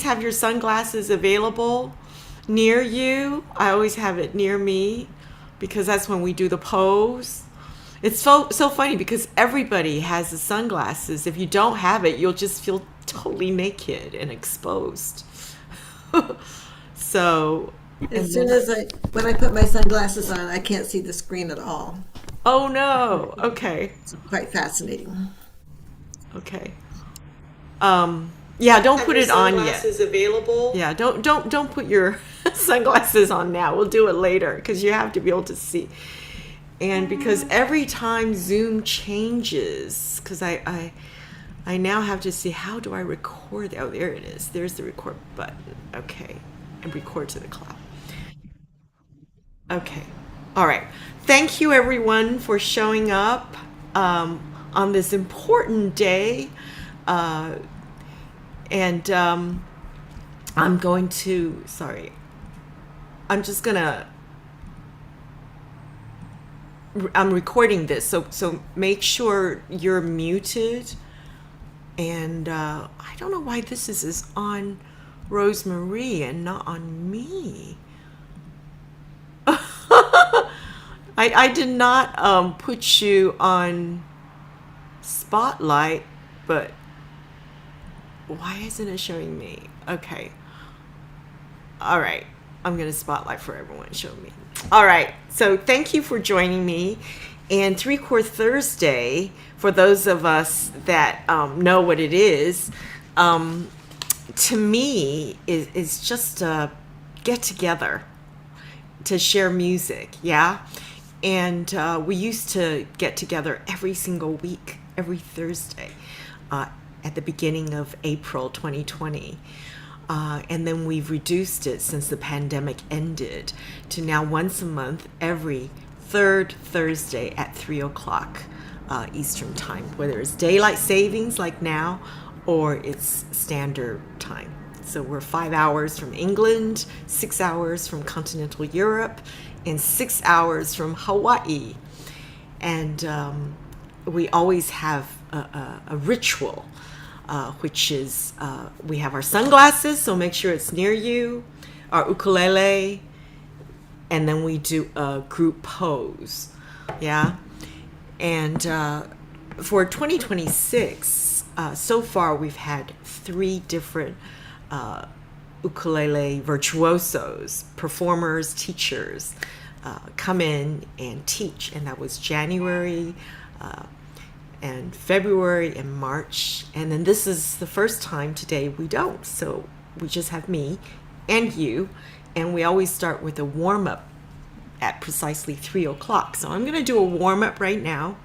have your sunglasses available near you. I always have it near me because that's when we do the pose. It's so funny because everybody has the sunglasses. If you don't have it, you'll just feel totally naked and exposed. So, As soon as when I put my sunglasses on, I can't see the screen at all. oh no. Okay. It's quite fascinating. Okay. Yeah, don't put it on yet. Sunglasses available. Yeah, don't put your sunglasses on now. We'll do it later because you have to be able to see. And because every time Zoom changes, because I now have to see, how do I record? Oh, there it is. There's the record button. Okay. And record to the cloud. Okay. All right. Thank you, everyone, for showing up on this important day. And I'm going to, sorry, I'm just going to, I'm recording this. So make sure you're muted. And I don't know why this is on Rosemarie and not on me. I did not put you on spotlight, but why isn't it showing me? Okay. All right. I'm going to spotlight for everyone. Show me. All right. So thank you for joining me. And Chord Thursday, for those of us that know what it is, to me is just a get together to share music. Yeah. And we used to get together every single week, every Thursday, at the beginning of April 2020. And then we've reduced it since the pandemic ended to now once a month, every third Thursday at 3 o'clock Eastern time, whether it's daylight savings like now or it's standard time. So we're 5 hours from England, 6 hours from continental Europe, and 6 hours from Hawaii. And we always have a ritual, which is we have our sunglasses, so make sure it's near you, our ukulele, and then we do a group pose. Yeah. And for 2026, so far we've had 3 different ukulele virtuosos, performers, teachers come in and teach. And that was January and February and March. And then this is the first time today we don't. So we just have me and you. And we always start with a warm-up at precisely 3 o'clock. So I'm going to do a warm-up right now.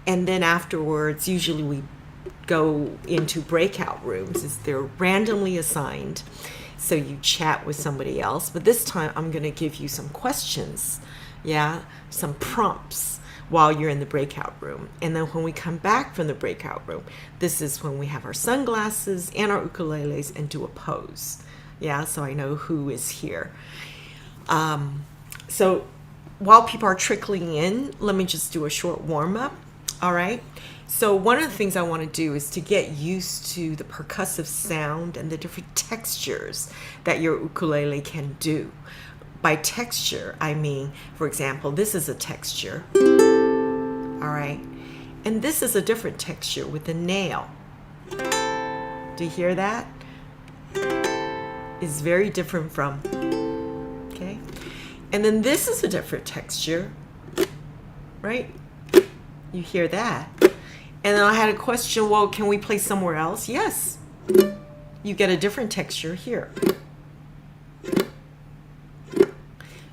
And then afterwards, usually we go into breakout rooms. They're randomly assigned. So you chat with somebody else. But this time I'm going to give you some questions. Yeah, some prompts while you're in the breakout room. And then when we come back from the breakout room, this is when we have our sunglasses and our ukuleles and do a pose. Yeah, so I know who is here. So while people are trickling in, let me just do a short warm-up. All right. So one of the things I want to do is to get used to the percussive sound and the different textures that your ukulele can do. By texture, I mean, for example, this is a texture. All right. And this is a different texture with a nail. Do you hear that? It's very different from, okay? And then this is a different texture, right? You hear that? And then I had a question, well, can we play somewhere else? Yes. You get a different texture here.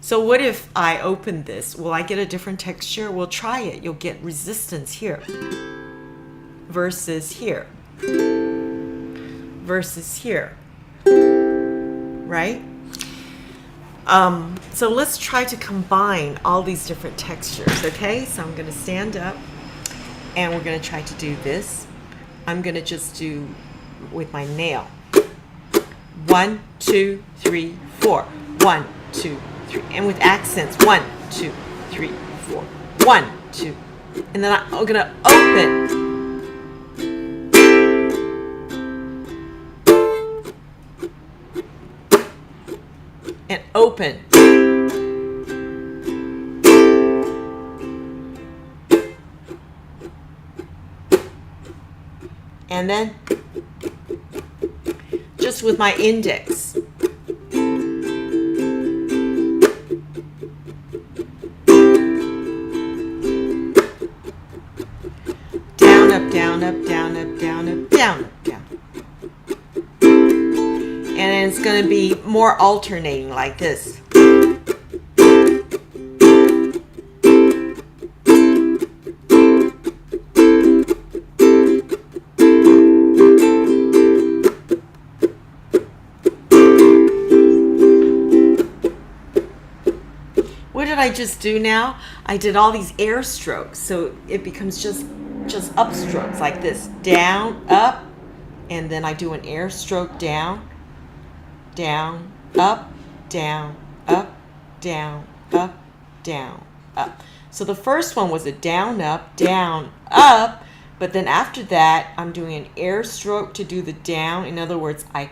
So what if I open this? Will I get a different texture? We'll try it. You'll get resistance here versus here versus here, right? So let's try to combine all these different textures, okay? So I'm going to stand up and we're going to try to do this. I'm going to just do with my nail. 1, 2, 3, 4. 1, 2, 3. And with accents. 1, 2, 3, 4. 1, 2. And then I'm going to open. and open. And then just with my index. Down, up, down, up, down, up, down, up, down, up, down. And it's going to be more alternating like this. What did I just do now? I did all these air strokes, so it becomes just upstrokes like this. Down, up, and then I do an air stroke down, down, up, down, up, down, up, down, up. So the first one was a down, up, but then after that, I'm doing an air stroke to do the down. In other words, I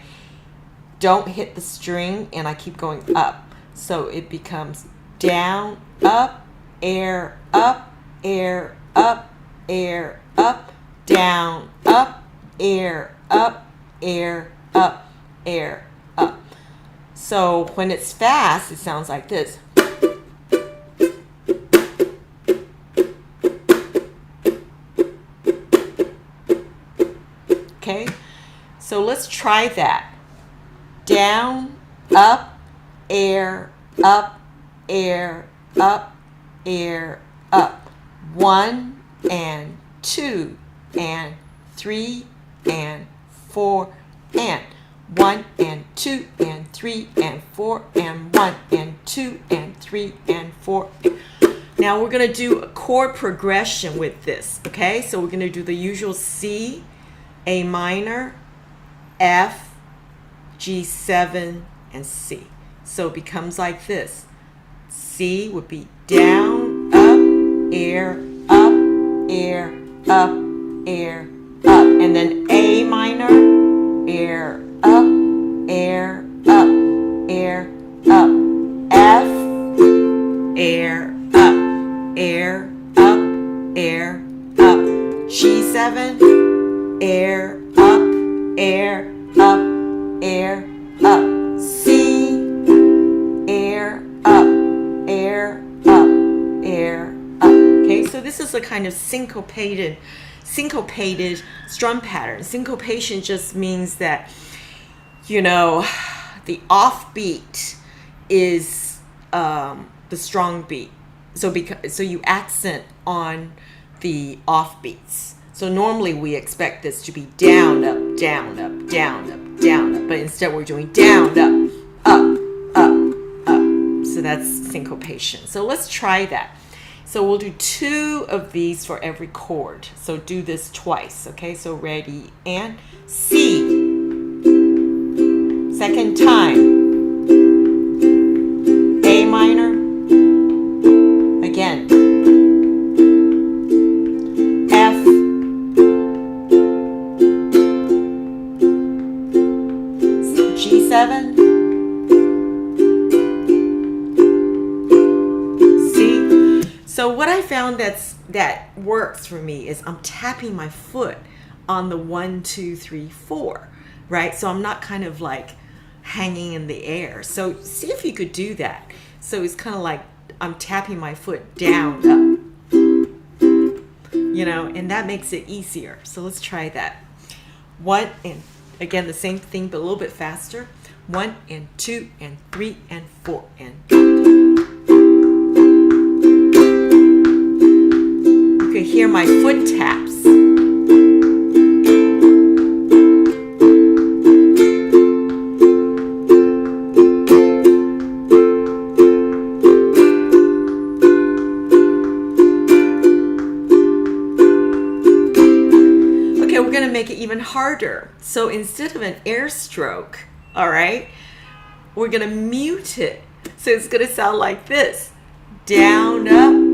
don't hit the string and I keep going up. So it becomes down, up, air, up, air, up, air, up, down, up, air, up, air, up, air, up. So when it's fast, it sounds like this. Okay, so let's try that. Down, up, air, up, air, up, air, up. 1 and 2 and 3 and 4 and 1 and 2 and 3 and 4 and 1 and 2 and 3 and 4. Now we're going to do a chord progression with this, okay? So we're going to do the usual C, A minor, F, G7, and C. So it becomes like this. C would be down, up, air, up, air, up, air, up. And then A minor, air, up, air, up, air, up. F, air, up, air, up, air, up. G7, air, up, air, up, air, up. C, air, up, air, up, air, up. Okay, so this is a kind of syncopated strum pattern. Syncopation just means that, you know, the offbeat is the strong beat. So you accent on the offbeats. So normally we expect this to be down, up, down, up, down, up, down, up. But instead we're doing down, up, up, up, up. So that's syncopation. So let's try that. So we'll do 2 of these for every chord. So do this twice, okay? So ready, and C. Second time. A minor. Again. F. G7. So what I found that works for me is I'm tapping my foot on the 1, 2, 3, 4, right? So I'm not kind of like hanging in the air. So see if you could do that. So it's kind of like I'm tapping my foot down, up, you know, and that makes it easier. So let's try that. 1 and again the same thing but a little bit faster. 1 and 2 and 3 and 4 and. You can hear my foot taps. Okay, we're going to make it even harder. So instead of an air stroke, all right, we're going to mute it. So it's going to sound like this. Down, up.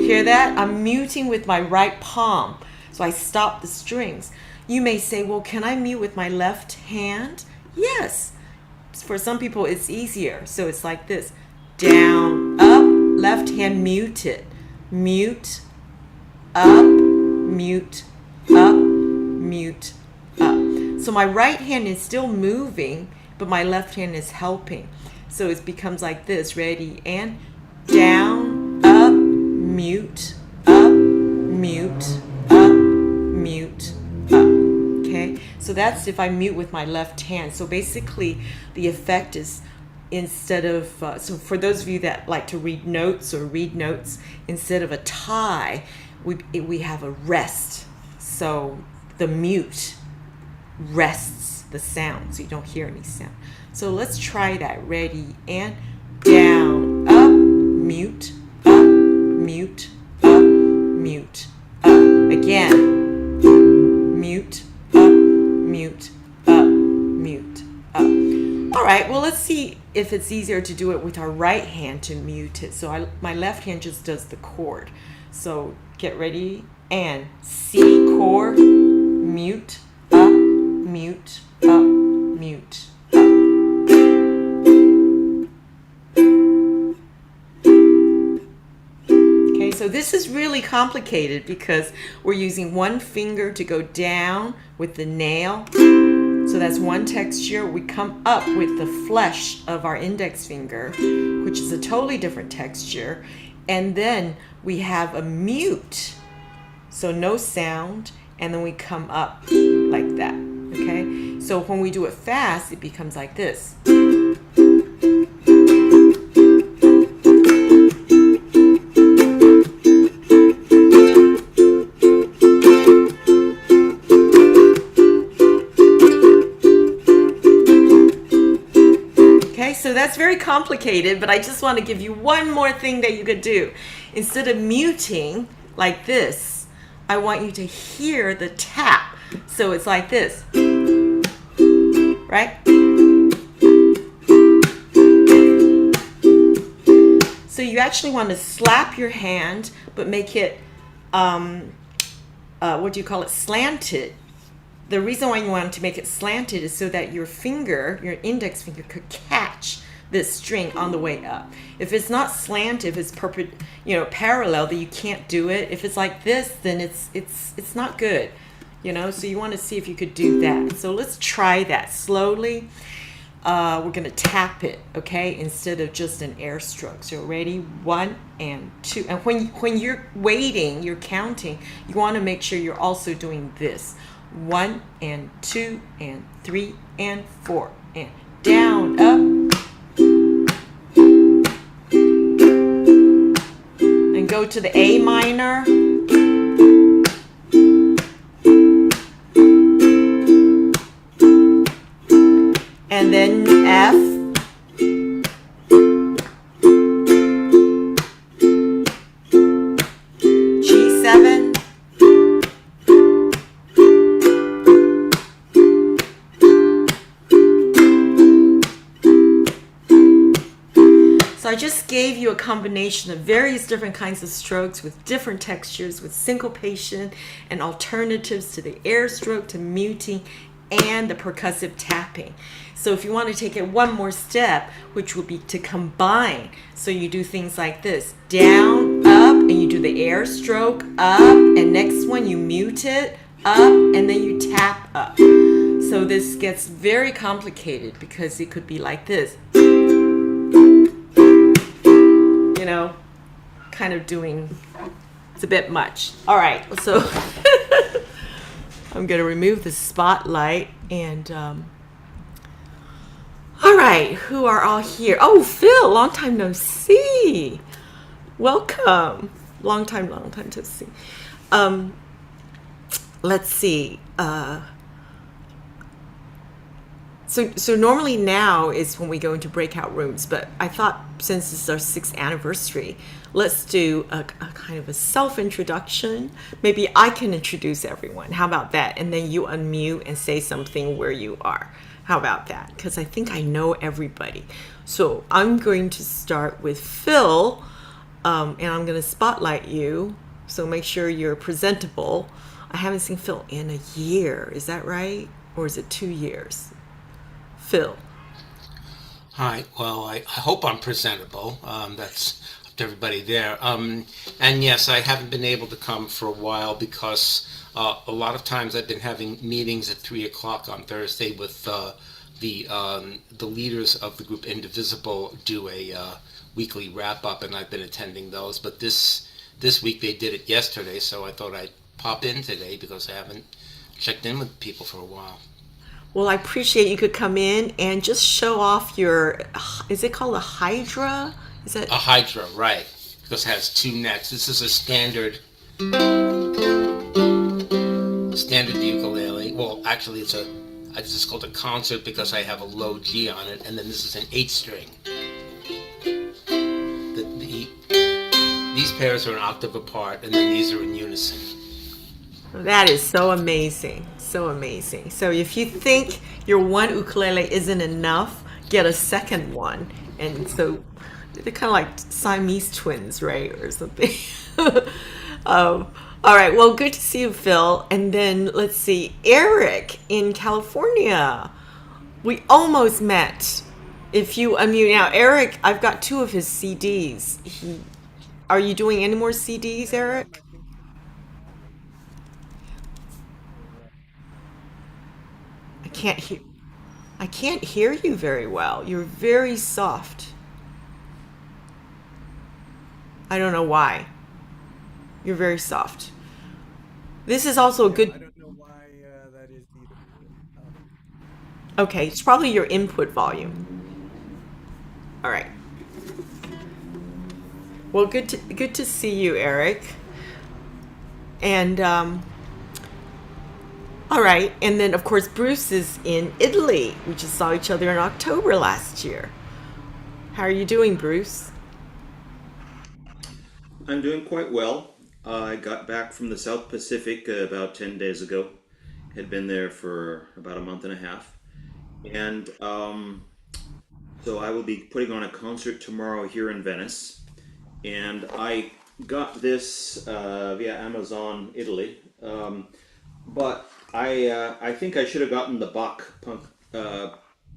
Hear that? I'm muting with my right palm. So I stop the strings. You may say, well, can I mute with my left hand? Yes. For some people, it's easier. So it's like this. Down, up, left hand muted. Mute, up, mute, up, mute, up. So my right hand is still moving, but my left hand is helping. So it becomes like this. Ready? And down, up, mute, up, mute, up, mute, up. Okay? So that's if I mute with my left hand. So basically, the effect is instead of, so for those of you that like to read notes, instead of a tie, we have a rest. So the mute rests the sound, so you don't hear any sound. So let's try that. Ready? And down, up, mute, up, mute, up, mute, up. Again, mute, up, mute, up, mute, up. All right, well, let's see if it's easier to do it with our right hand to mute it. So my left hand just does the chord. So get ready and C chord, mute, up, mute, up, mute, up. Okay, so this is really complicated because we're using one finger to go down with the nail. So that's one texture. We come up with the flesh of our index finger, which is a totally different texture. And then we have a mute, so no sound, and then we come up like that, okay? So when we do it fast, it becomes like this. So that's very complicated, but I just want to give you one more thing that you could do. Instead of muting like this, I want you to hear the tap. So it's like this, right? So you actually want to slap your hand, but make it, what do you call it, slanted. The reason why you want to make it slanted is so that your finger, your index finger, could catch this string on the way up. If it's not slanted, if it's parallel, then you can't do it. If it's like this, then it's not good, So you want to see if you could do that. So let's try that slowly. We're gonna tap it, okay, instead of just an air stroke. So ready? 1 and 2. And when you're waiting, you're counting. You want to make sure you're also doing this. 1 and 2 and 3 and 4 and down, up, and go to the A minor, and then F, G7, So I just gave you a combination of various different kinds of strokes with different textures, with syncopation and alternatives to the air stroke, to muting, and the percussive tapping. So if you want to take it one more step, which would be to combine. So you do things like this, down, up, and you do the air stroke, up, and next one you mute it, up, and then you tap up. So this gets very complicated because it could be like this. Kind of doing, it's a bit much. All right, so I'm going to remove the spotlight and, all right, who are all here? Oh, Phil, long time no see. Welcome. Long time to see. Let's see. So normally now is when we go into breakout rooms, but I thought since this is our 6th anniversary, let's do a kind of a self-introduction. Maybe I can introduce everyone. How about that? And then you unmute and say something where you are. How about that? Because I think I know everybody. So I'm going to start with Phil, and I'm going to spotlight you. So make sure you're presentable. I haven't seen Phil in a year. Is that right? Or is it 2 years? Phil. Hi. Well, I hope I'm presentable. That's up to everybody there. And yes, I haven't been able to come for a while because a lot of times I've been having meetings at 3 o'clock on Thursday with the leaders of the group Indivisible do a weekly wrap up, and I've been attending those. But this week they did it yesterday, so I thought I'd pop in today because I haven't checked in with people for a while. Well, I appreciate you could come in and just show off your, is it called a Hydra? Is that, A Hydra, right? Because it has two necks. This is a standard ukulele. Well, actually, it's just called a concert because I have a low G on it, and then this is an 8 string. These pairs are an octave apart, and then these are in unison. that is so amazing. So amazing. So if you think your one ukulele isn't enough, get a second one. And so they're kind of like Siamese twins, right? Or something. All right. Well, good to see you, Phil. And then let's see, Eric in California. We almost met. If you unmute now, Eric, I've got two of his CDs. Are you doing any more CDs, Eric? I can't hear. I can't hear you very well. You're very soft. I don't know why. You're very soft. This is also a good. Okay, it's probably your input volume. All right. Well, good to see you, Eric. And all right, and then of course Bruce is in Italy. We just saw each other in October last year. How are you doing, Bruce? I'm doing quite well. I got back from the South Pacific about 10 days ago. Had been there for about a month and a half. And so I will be putting on a concert tomorrow here in Venice. And I got this via Amazon Italy. But I think I should have gotten the Bach punk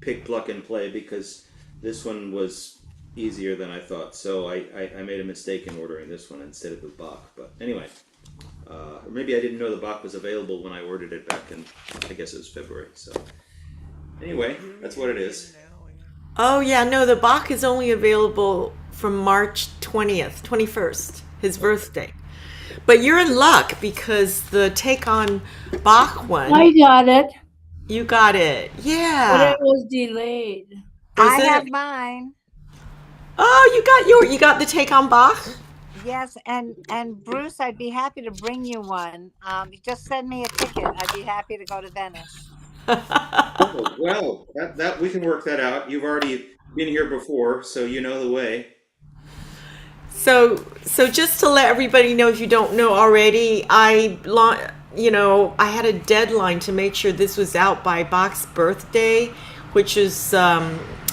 pick, pluck, and play because this one was easier than I thought. So I made a mistake in ordering this one instead of the Bach. But anyway, or maybe I didn't know the Bach was available when I ordered it back in, I guess it was February. So anyway, that's what it is. Oh yeah, no, the Bach is only available from March 20th, 21st, his birthday. But you're in luck because the Take on Bach one, I got it, you got it. but Yeah. it was delayed. Was I have it? mine. Oh, you got the Take on Bach? Yes, and Bruce, I'd be happy to bring you one. You just send me a ticket. I'd be happy to go to Venice. Oh, well, that we can work that out. You've already been here before, so you know the way. So just to let everybody know, if you don't know already, I had a deadline to make sure this was out by Bach's birthday, which is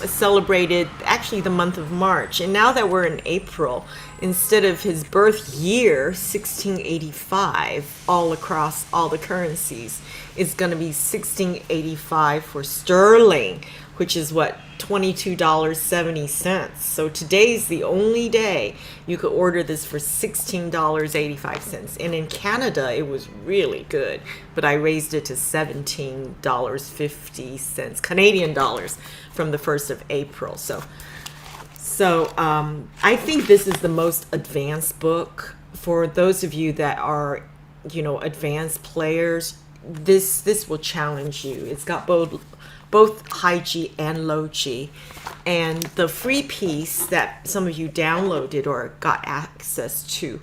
celebrated actually the month of March. And now that we're in April, instead of his birth year, 1685, all across all the currencies, it's going to be 1685 for sterling, which is what, $22.70. So today's the only day you could order this for $16.85. And in Canada, it was really good, but I raised it to $17.50 Canadian dollars from the 1st of April. So I think this is the most advanced book for those of you that are, advanced players. This will challenge you. It's got both high G and low G, and the free piece that some of you downloaded or got access to.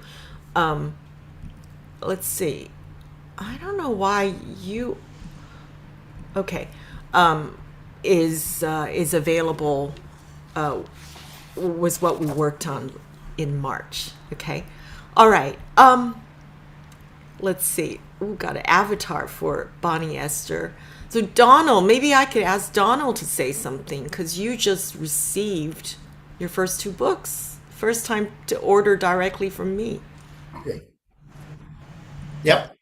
Let's see. I don't know why you. Okay, is available. Was what we worked on in March. Okay, all right. Let's see. We got an avatar for Bonnie Esther. So Donald, maybe I could ask Donald to say something because you just received your first two books. First time to order directly from me. Okay. Yep.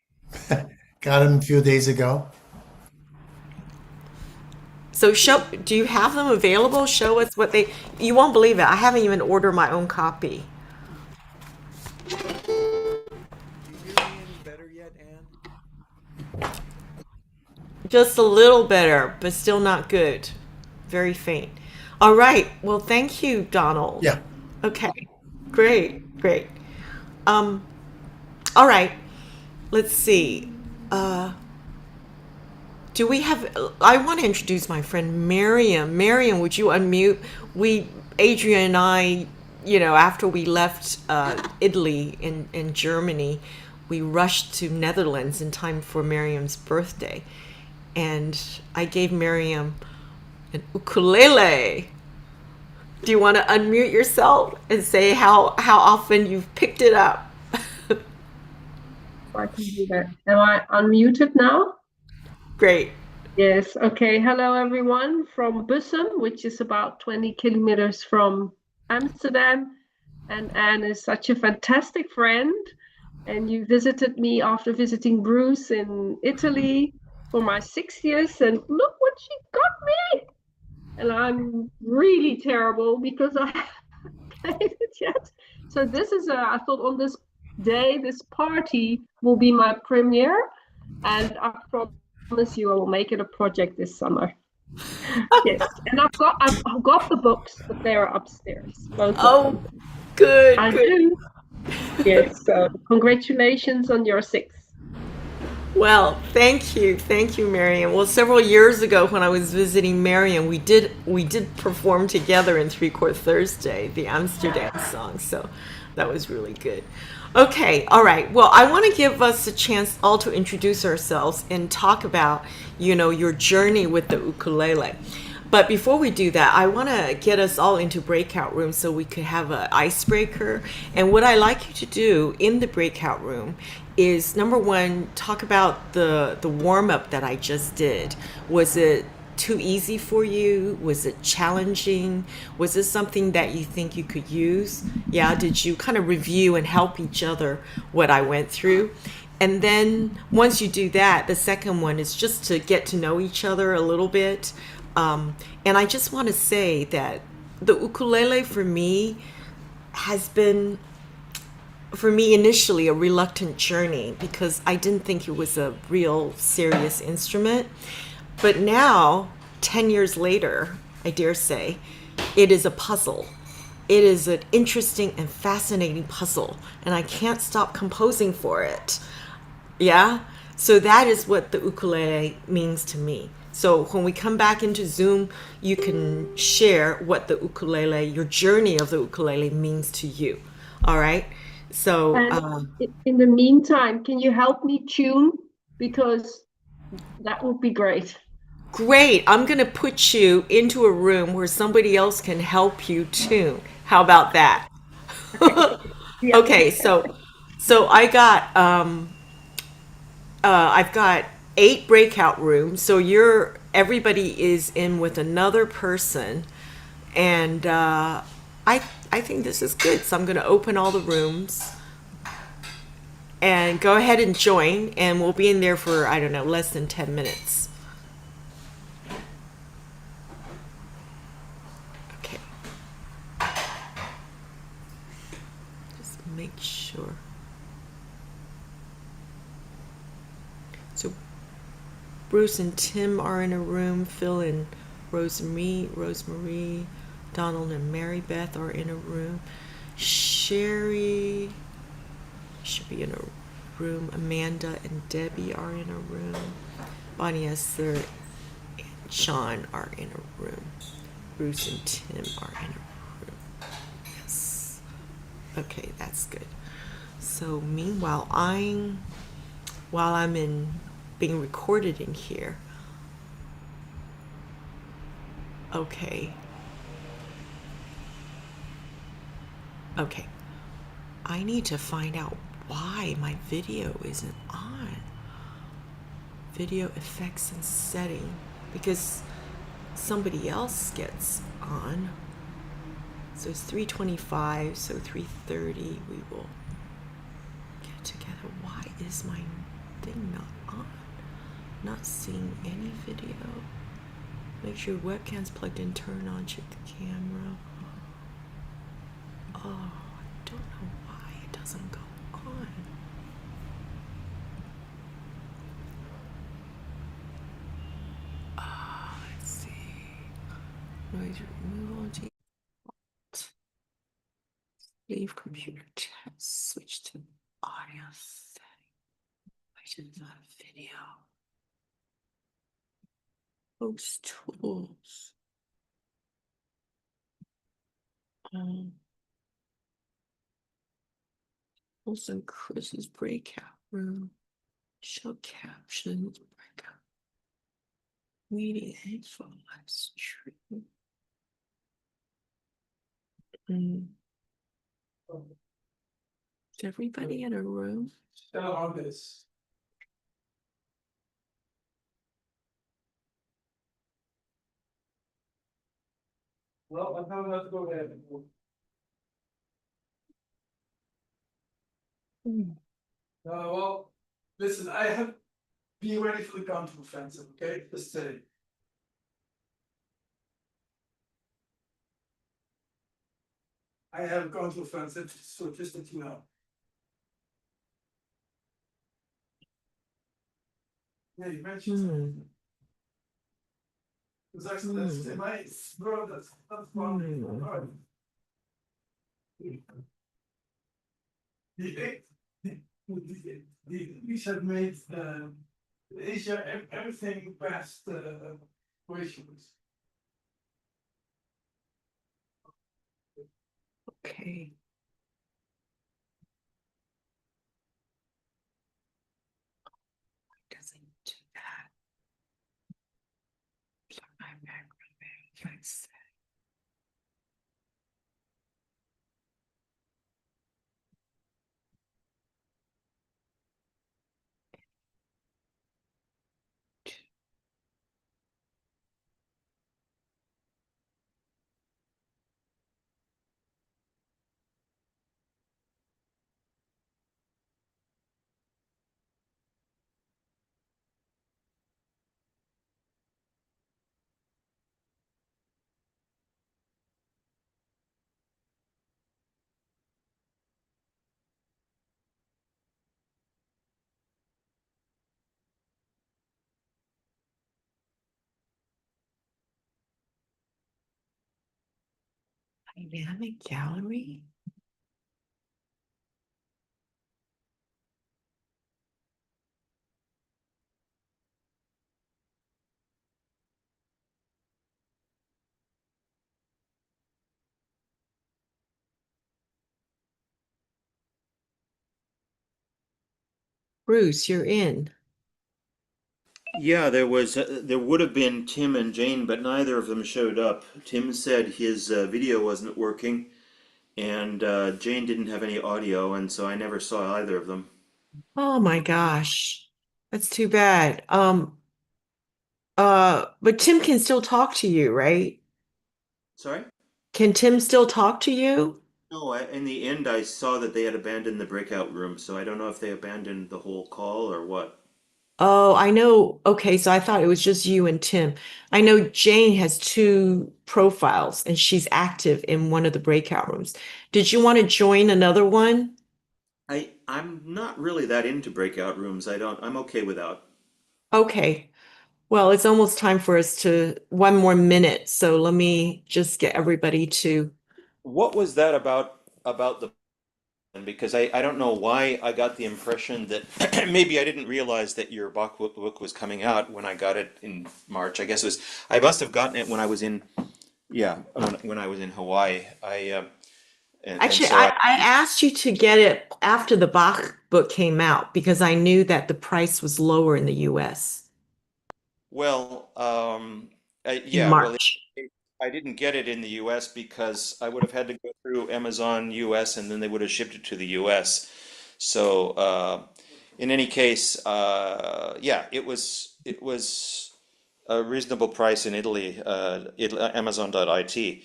Got them a few days ago. So do you have them available? Show us what you won't believe it. I haven't even ordered my own copy. Do you hear me any better yet, Anne? Just a little better, but still not good. Very faint. All right. Well, thank you, Donald. Yeah. Okay. Great. Great. All right. Let's see. Do we have? I want to introduce my friend Miriam. Miriam, would you unmute? Adrian and I, after we left Italy in Germany, we rushed to Netherlands in time for Miriam's birthday, and I gave Miriam an ukulele. Do you want to unmute yourself and say how often you've picked it up? I can do that. Am I unmuted now? Great. Yes. Okay. Hello, everyone from Bussum, which is about 20 kilometers from Amsterdam. And Anne is such a fantastic friend. And you visited me after visiting Bruce in Italy for my 60th. And look what she got me. And I'm really terrible because I haven't played it yet. So this is I thought on this day, this party will be my premiere. And I promise you I will make it a project this summer. Yes. And I've got the books, but they're upstairs. Both of them. Good. I Good. do. Yes. So congratulations on your 6th. Well, thank you, Mariam. Well, several years ago when I was visiting Mariam, we did perform together in Chord Thursday, the Amsterdam song. So that was really good. Okay, all right. Well, I want to give us a chance all to introduce ourselves and talk about, your journey with the ukulele. But before we do that, I want to get us all into breakout room so we could have an icebreaker. And what I like you to do in the breakout room is, number one, talk about the warm-up that I just did. Was it too easy for you? Was it challenging? Was this something that you think you could use? Yeah, did you kind of review and help each other what I went through? And then once you do that, the second one is just to get to know each other a little bit. And I just want to say that the ukulele for me has been, initially a reluctant journey because I didn't think it was a real serious instrument. But now, 10 years later, I dare say, it is a puzzle. It is an interesting and fascinating puzzle, and I can't stop composing for it. Yeah? So that is what the ukulele means to me. So when we come back into Zoom, you can share what the ukulele, your journey of the ukulele means to you. All right? So in the meantime, can you help me tune? Because that would be great. Great. I'm going to put you into a room where somebody else can help you tune. How about that? Yeah. Okay, so I got I've got 8 breakout rooms. So everybody is in with another person, and I think this is good. So I'm going to open all the rooms and go ahead and join, and we'll be in there for, I don't know, less than 10 minutes. Okay. Just make sure. So Bruce and Tim are in a room. Phil and Rosemarie, Donald and Mary Beth are in a room. Sherry should be in a room. Amanda and Debbie are in a room. Bonnie Esther and Sean are in a room. Bruce and Tim are in a room. Yes. Okay, that's good. So meanwhile, while I'm being recorded in here. Okay. I need to find out why my video isn't on. Video effects and setting, because somebody else gets on. So it's 3:25, so 3:30 we will get together. Why is my thing not on? Not seeing any video. Make sure webcam's plugged in, turn on, check the camera. Oh, I don't know why it doesn't go on. Let's see. Noise removal, leave computer test, switch to audio setting, items on video, host tools. Also Chris's breakout room, show captions, breakout, meeting info, live stream. Is everybody in a room? On this. Well, I'm not allowed to go there anymore. Well, listen, I have be ready for the counter-offensive, okay? Just say. I have a counter-offensive, so just that you know. Yeah, you mentioned it's actually that's nice, bro. That's fun. All right. The English have made Asia everything past questions. Okay. Doesn't do that. I'm back. Let's dynamic gallery. Bruce, you're in. Yeah, there would have been Tim and Jane, but neither of them showed up. Tim said his video wasn't working, and Jane didn't have any audio, and so I never saw either of them. Oh my gosh. That's too bad. But Tim can still talk to you, right? Sorry? Can Tim still talk to you? No, in the end, I saw that they had abandoned the breakout room, so I don't know if they abandoned the whole call or what. Oh, I know. Okay, so I thought it was just you and Tim. I know Jane has two profiles and she's active in one of the breakout rooms. Did you want to join another one? I'm not really that into breakout rooms. I'm okay without. Okay. Well, it's almost time for us to one more minute. So let me just get everybody to. What was that about the because I don't know why I got the impression that maybe I didn't realize that your Bach book was coming out when I got it in March. I guess it was I must have gotten it when I was in when I was in Hawaii. And Actually, so I asked you to get it after the Bach book came out because I knew that the price was lower in the US well in yeah well March. I didn't get it in the US because I would have had to go through Amazon US and then they would have shipped it to the US. So in any case, yeah, it was a reasonable price in Italy, Amazon.it.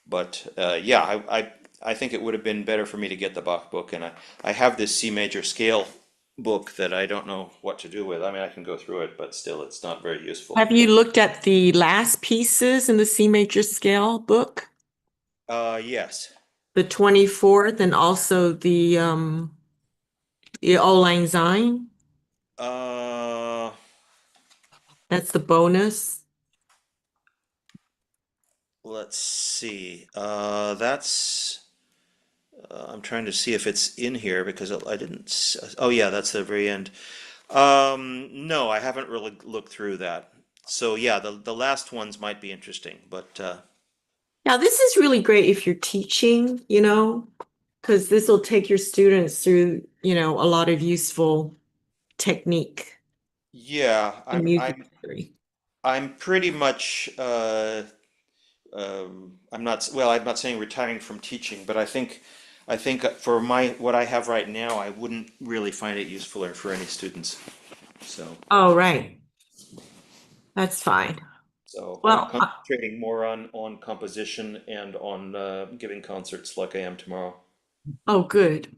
But yeah, I think it would have been better for me to get the Bach book, and I have this C major scale book that I don't know what to do with. I mean, I can go through it, but still, it's not very useful. Have you looked at the last pieces in the C major scale book? Yes. The 24th and also the Auld Lang Syne? Uh, That's the bonus. let's see. That's. I'm trying to see if it's in here because I didn't. Oh yeah, that's the very end. No, I haven't really looked through that. So yeah, the last ones might be interesting, but Now, this is really great if you're teaching, because this will take your students through, a lot of useful technique yeah, in music theory. I'm pretty much I'm not well. I'm not saying retiring from teaching, but I think for my what I have right now, I wouldn't really find it useful for any students. So Oh, right. That's fine. so I'm Well, concentrating more on composition and on giving concerts like I am tomorrow. oh, good.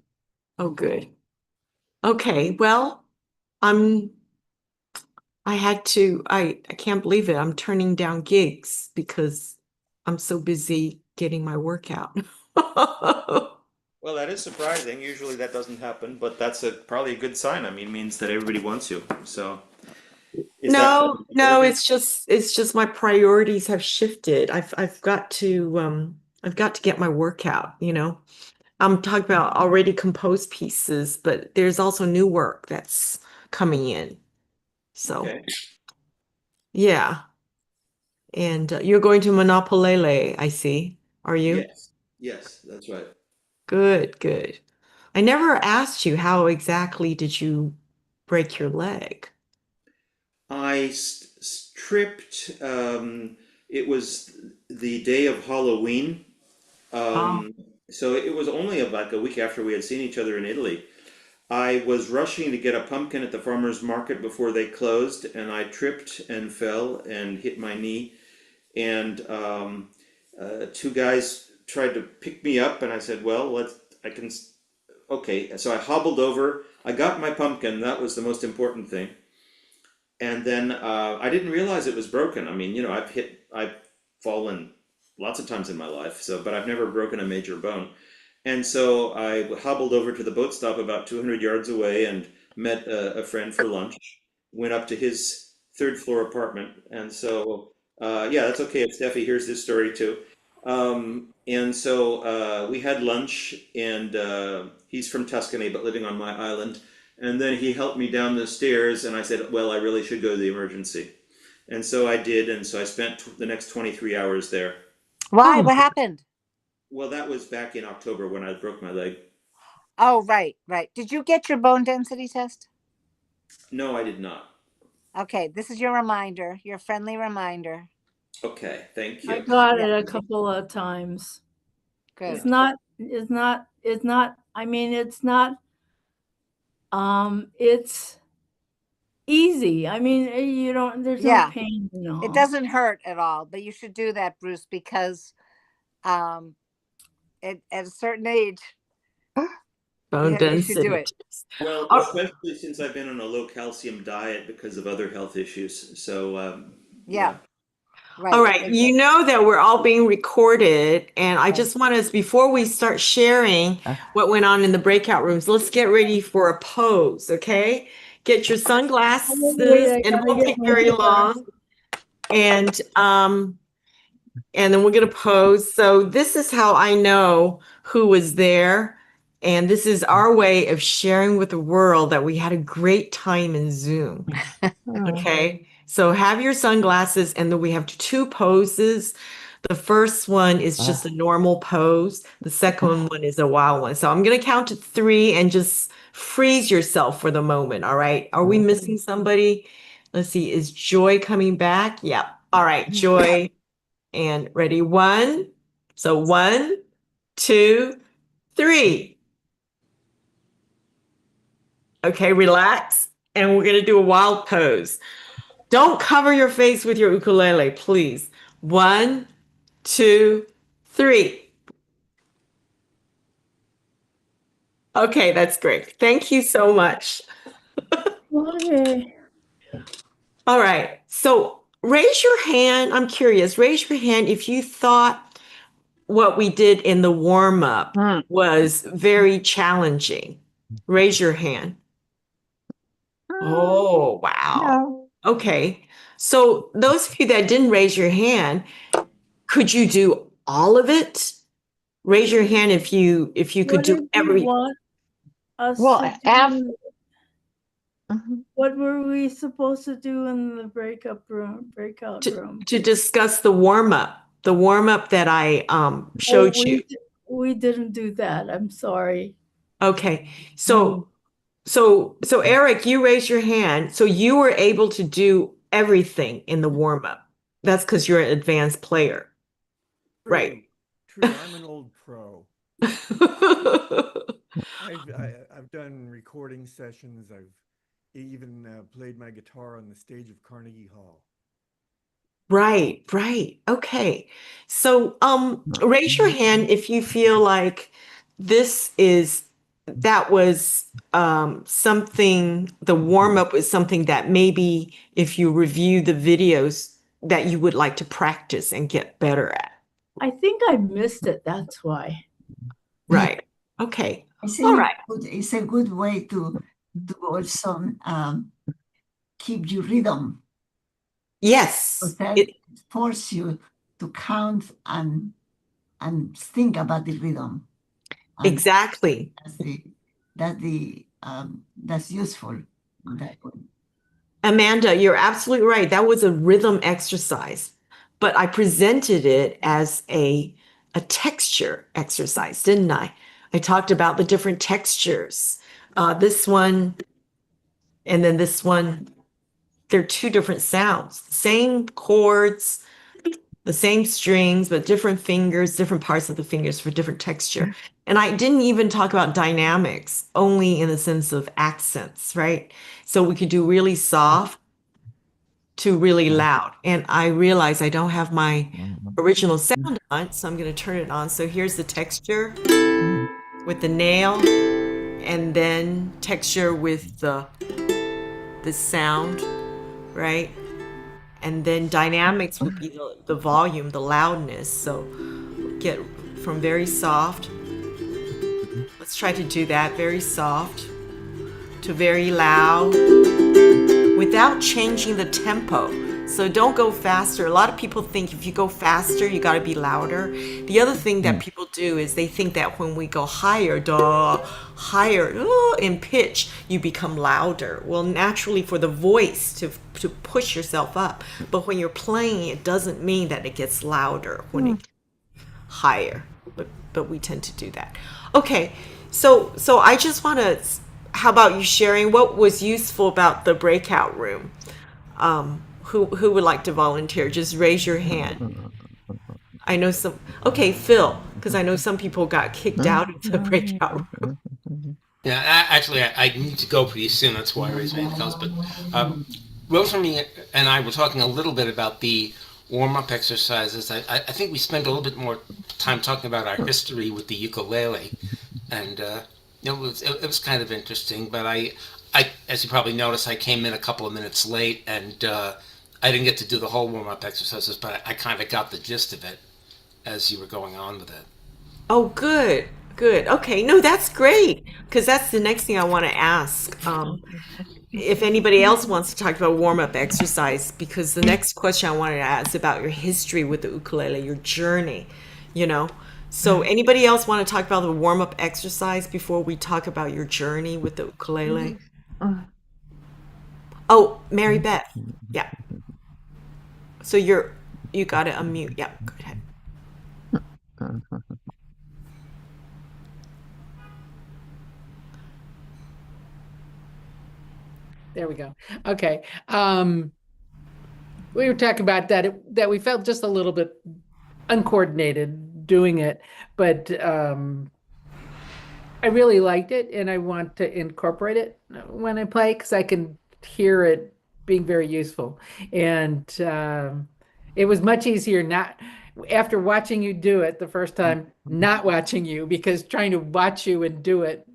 Oh, good. Okay, well, I'm I can't believe it. I'm turning down gigs because I'm so busy getting my workout. Well, that is surprising. Usually that doesn't happen, but that's probably a good sign. I mean, it means that everybody wants you. So is that No, no, it's just my priorities have shifted. I've got to get my workout. I'm talking about already composed pieces, but there's also new work that's coming in. So, okay? yeah. And you're going to Monopolele, I see. Are you? Yes, yes, that's right. Good, good. I never asked you how exactly did you break your leg? I stripped. It was the day of Halloween. Oh, So it was only like a week after we had seen each other in Italy. I was rushing to get a pumpkin at the farmer's market before they closed, and I tripped and fell and hit my knee. And two guys tried to pick me up, and I said, "Well, I can." Okay, so I hobbled over. I got my pumpkin. That was the most important thing. And then I didn't realize it was broken. I mean, I've fallen lots of times in my life, but I've never broken a major bone. And so I hobbled over to the boat stop about 200 yards away and met a friend for lunch. Went up to his third floor apartment, and so yeah, that's okay. If Steffi hears this story too. And so we had lunch, and he's from Tuscany but living on my island. And then he helped me down the stairs, and I said, "Well, I really should go to the emergency." And so I did, and so I spent the next 23 hours there. Why? oh, What happened? Well, that was back in October when I broke my leg. Oh, right, right. Did you get your bone density test? No, I did not. Okay, this is your reminder, your friendly reminder. Okay, thank I you. got Yeah, it a couple of times. good. I mean, it's easy. I mean, there's no Yeah, pain and all. it doesn't hurt at all, but you should do that, Bruce, because um, at a certain age, bone you should do density. it. Well, Oh, especially since I've been on a low calcium diet because of other health issues. So, Yeah, yeah. all right. right. You know that we're all being recorded, and I Okay. just want us, before we start sharing what went on in the breakout rooms, let's get ready for a pose, okay? Get your Wait, sunglasses, I and it gotta won't get take my very long. And then we're gonna pose. So this is how I know who was there. And this is our way of sharing with the world that we had a great time in Zoom. Okay. So have your sunglasses, and then we have two poses. The first one is just a normal pose. The second one is a wild one. So I'm gonna count to three and just freeze yourself for the moment. All right. Are we missing somebody? Let's see. Is Joy coming back? Yep. All right, Joy. And ready, one. So 1, 2, 3. Okay, relax. And we're gonna do a wild pose. Don't cover your face with your ukulele, please. 1, 2, 3. Okay, that's great. Thank you so much. Okay. All right. So raise your hand. I'm curious. Raise your hand if you thought what we did in the warm up was very challenging. Raise your hand. Oh, wow. No. Okay. So those of you that didn't raise your hand, could you do all of it? Raise your hand if you could What do did you every. want us Well, to after do? What were we supposed to do in the breakout room? To discuss the warm up that I showed you. We didn't do that. I'm sorry. Okay. So Eric, you raised your hand. So you were able to do everything in the warm up. That's because you're an advanced player. Right. True. I'm an old pro. I've done recording sessions. I've even played my guitar on the stage of Carnegie Hall. Right. Okay. So raise your hand if you feel like that was something, the warm up was something that maybe if you review the videos that you would like to practice and get better at. I think I missed it. That's why. Right. Okay. I All think right. it's a good way to also keep your rhythm. Yes. Because that forces you to count and think about the rhythm. And Exactly. that's useful. Amanda, you're absolutely right. That was a rhythm exercise, but I presented it as a texture exercise, didn't I? I talked about the different textures. This one and then this one, they're two different sounds, same chords, the same strings, but different fingers, different parts of the fingers for different texture. And I didn't even talk about dynamics, only in the sense of accents, right? So we could do really soft to really loud. And I realize I don't have my original sound on, so I'm going to turn it on. So here's the texture with the nail, and then texture with the sound, right? And then dynamics would be the volume, the loudness. So get from very soft. Let's try to do that, very soft to very loud without changing the tempo. So don't go faster. A lot of people think if you go faster, you got to be louder. The other thing that people do is they think that when we go higher, in pitch, you become louder. Well, naturally for the voice to push yourself up. But when you're playing, it doesn't mean that it gets louder when it higher. But we tend to do that. Okay. So I just want to, how about you sharing what was useful about the breakout room? Who would like to volunteer? Just raise your hand. I know some. Okay, Phil, because I know some people got kicked out of the breakout room. Yeah, actually, I need to go pretty soon. That's why I raised my hand. But Rosemarie and I were talking a little bit about the warm-up exercises. I think we spent a little bit more time talking about our history with the ukulele, and it was kind of interesting. But I, as you probably noticed, I came in a couple of minutes late, and I didn't get to do the whole warm-up exercises, but I kind of got the gist of it as you were going on with it. Oh, good. Okay, no, that's great, because that's the next thing I want to ask. If anybody else wants to talk about warm-up exercise, because the next question I wanted to ask is about your history with the ukulele, your journey, So anybody else want to talk about the warm-up exercise before we talk about your journey with the ukulele? Oh, Mary Beth. Yeah. So you got to unmute. Yeah, go ahead. There we go. Okay. We were talking about that we felt just a little bit uncoordinated doing it, but I really liked it, and I want to incorporate it when I play because I can hear it being very useful. And it was much easier after watching you do it the first time, not watching you, because trying to watch you and do it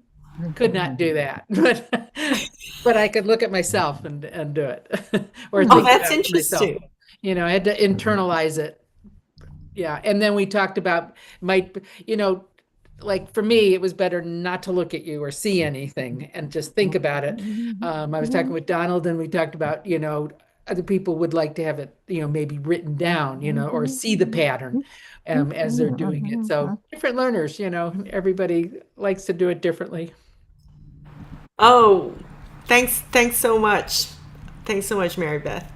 could not do that, but I could look at myself and do it, or Oh, think that's about it myself. interesting. I had to internalize it. Yeah, and then we talked about like for me, it was better not to look at you or see anything and just think about it. I was talking with Donald, and we talked about other people would like to have it maybe written down, or see the pattern as they're doing it. So different learners, everybody likes to do it differently. Oh, thanks so much. Thanks so much, Mary Beth.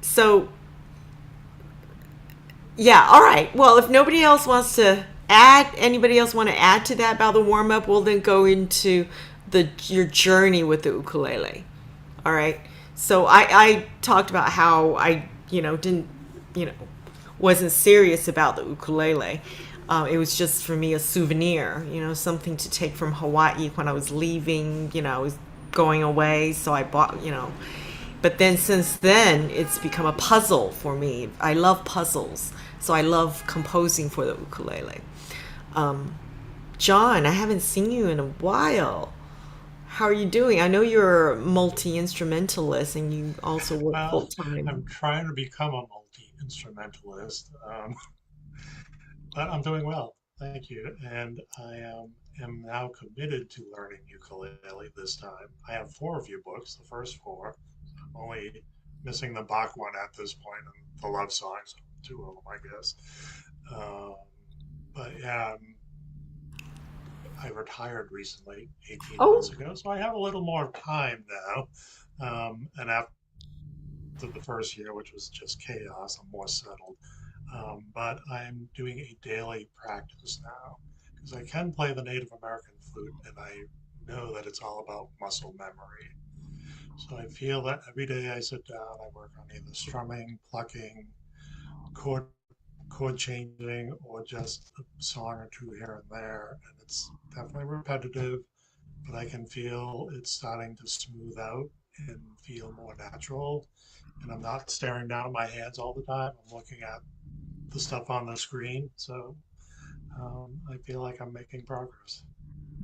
So yeah, all right. Well, if nobody else wants to anybody else want to add to that about the warm up, we'll then go into your journey with the ukulele. All right. So I talked about how I didn't wasn't serious about the ukulele. It was just for me a souvenir, something to take from Hawaii when I was leaving. I was going away, so I bought, But then since then, it's become a puzzle for me. I love puzzles, so I love composing for the ukulele. John, I haven't seen you in a while. How are you doing? I know you're a multi-instrumentalist and you also work Well, full-time. I'm trying to become a multi-instrumentalist, but I'm doing well. Thank you. And I am now committed to learning ukulele this time. I have 4 review books, the first 4. I'm only missing the Bach one at this point and the love songs, 2 of them, I guess. But yeah, I retired recently, 18 months ago, so I have a little more time now. And after the first year, which was just chaos, I'm more settled. But I'm doing a daily practice now because I can play the Native American flute, and I know that it's all about muscle memory. So I feel that every day I sit down, I work on either strumming, plucking, chord changing, or just a song or 2 here and there. And it's definitely repetitive, but I can feel it's starting to smooth out and feel more natural. And I'm not staring down at my hands all the time. I'm looking at the stuff on the screen. So I feel like I'm making progress.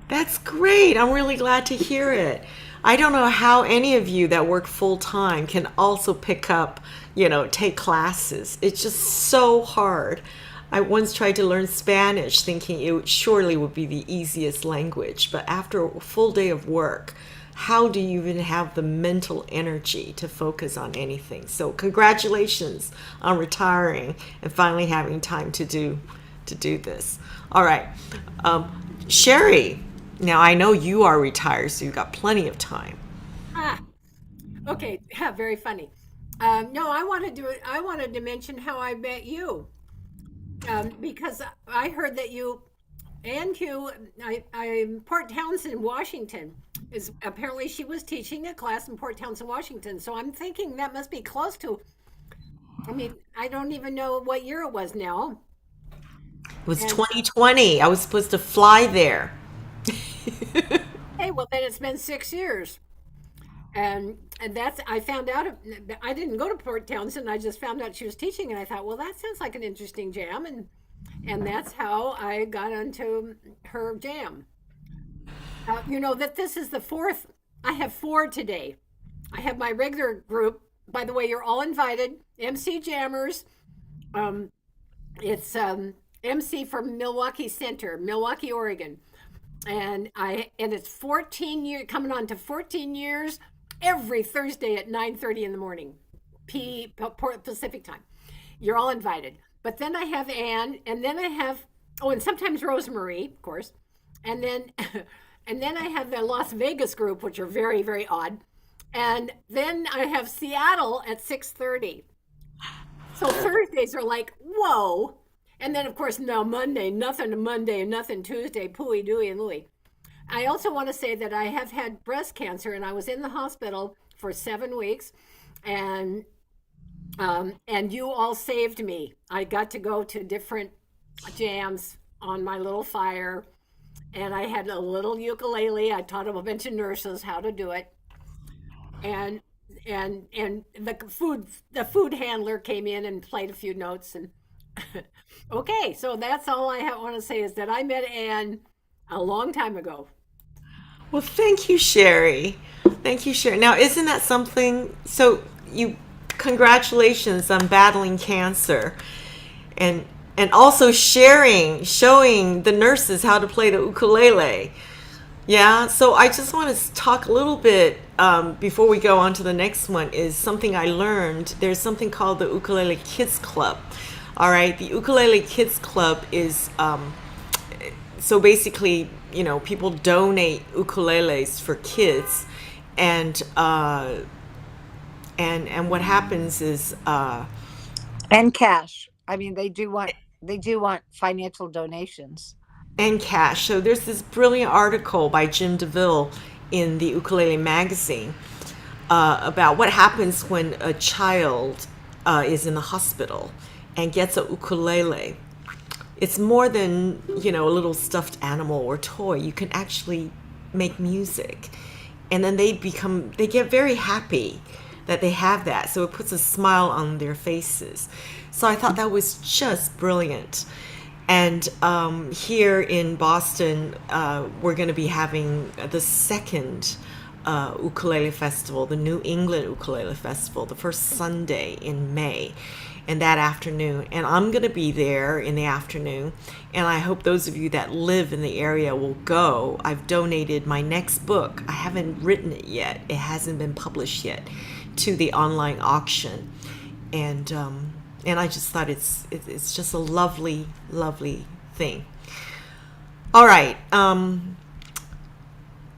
That's great. I'm really glad to hear it. I don't know how any of you that work full time can also pick up, take classes. It's just so hard. I once tried to learn Spanish thinking surely would be the easiest language, but after a full day of work, how do you even have the mental energy to focus on anything? So congratulations on retiring and finally having time to do this. All right. Sherry, now I know you are retired, so you've got plenty of time. Okay. Yeah, very funny. No, I wanted to mention how I met you, because I heard that Port Townsend, Washington, is apparently she was teaching a class in Port Townsend, Washington. So I'm thinking that must be close to. I mean, I don't even know what year it was now. It was 2020. I was supposed to fly there. Hey, well then it's been 6 years, and that's I found out. I didn't go to Port Townsend. I just found out she was teaching, and I thought, well, that sounds like an interesting jam, and that's how I got onto her jam. That this is the 4th. I have 4 today. I have my regular group. By the way, you're all invited. MC Jammers. It's MC from Milwaukee Center, Milwaukee, Oregon. And it's 14 years, coming on to 14 years, every Thursday at 9:30 in the morning, Pacific time. You're all invited. But then I have Anne, and then I have, and sometimes Rosemarie, of course. And then and then I have the Las Vegas group, which are very, very odd. And then I have Seattle at 6:30. So Thursdays are like, whoa. And then, of course, now Monday, nothing Tuesday, pooey, dooey, and Louie. I also want to say that I have had breast cancer, and I was in the hospital for 7 weeks, and you all saved me. I got to go to different jams on my little fire, and I had a little ukulele. I taught a bunch of nurses how to do it, and the food handler came in and played a few notes. And okay, so that's all I want to say is that I met Anne a long time ago. Well, thank you, Sherry. Thank you, Sherry. Now, isn't that something? So, congratulations on battling cancer, and also showing the nurses how to play the ukulele. Yeah. So I just want to talk a little bit before we go on to the next one. Is something I learned. There's something called the Ukulele Kids Club. All right. The Ukulele Kids Club is so basically, people donate ukuleles for kids, and what happens is And cash. I mean, they do want financial donations. and cash. So there's this brilliant article by Jim DeVille in the Ukulele magazine about what happens when a child is in the hospital and gets a ukulele. It's more than, a little stuffed animal or toy. You can actually make music. And then they get very happy that they have that. So it puts a smile on their faces. So I thought that was just brilliant. And here in Boston, we're going to be having the second ukulele festival, the New England Ukulele Festival, the first Sunday in May, and that afternoon. And I'm going to be there in the afternoon. And I hope those of you that live in the area will go. I've donated my next book. I haven't written it yet. It hasn't been published yet, to the online auction. And I just thought it's just a lovely, lovely thing. All right.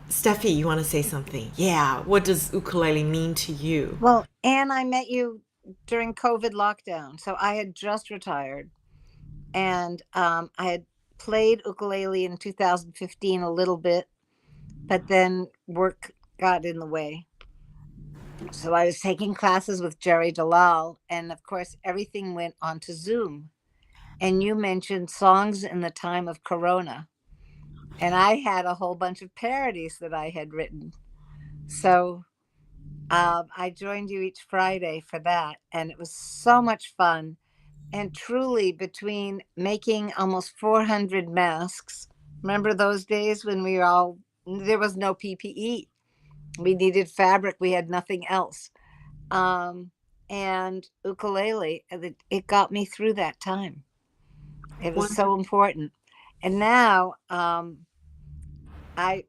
Steffi, you want to say something? Yeah. What does ukulele mean to you? Well, Anne, I met you during COVID lockdown. So I had just retired, and I had played ukulele in 2015 a little bit, but then work got in the way. So I was taking classes with Jerry Dalal, and of course, everything went onto Zoom. And you mentioned songs in the time of Corona. And I had a whole bunch of parodies that I had written. So I joined you each Friday for that. And it was so much fun. And truly, between making almost 400 masks, remember those days when there was no PPE? We needed fabric. We had nothing else. And ukulele, it got me through that time. It was so important. And now I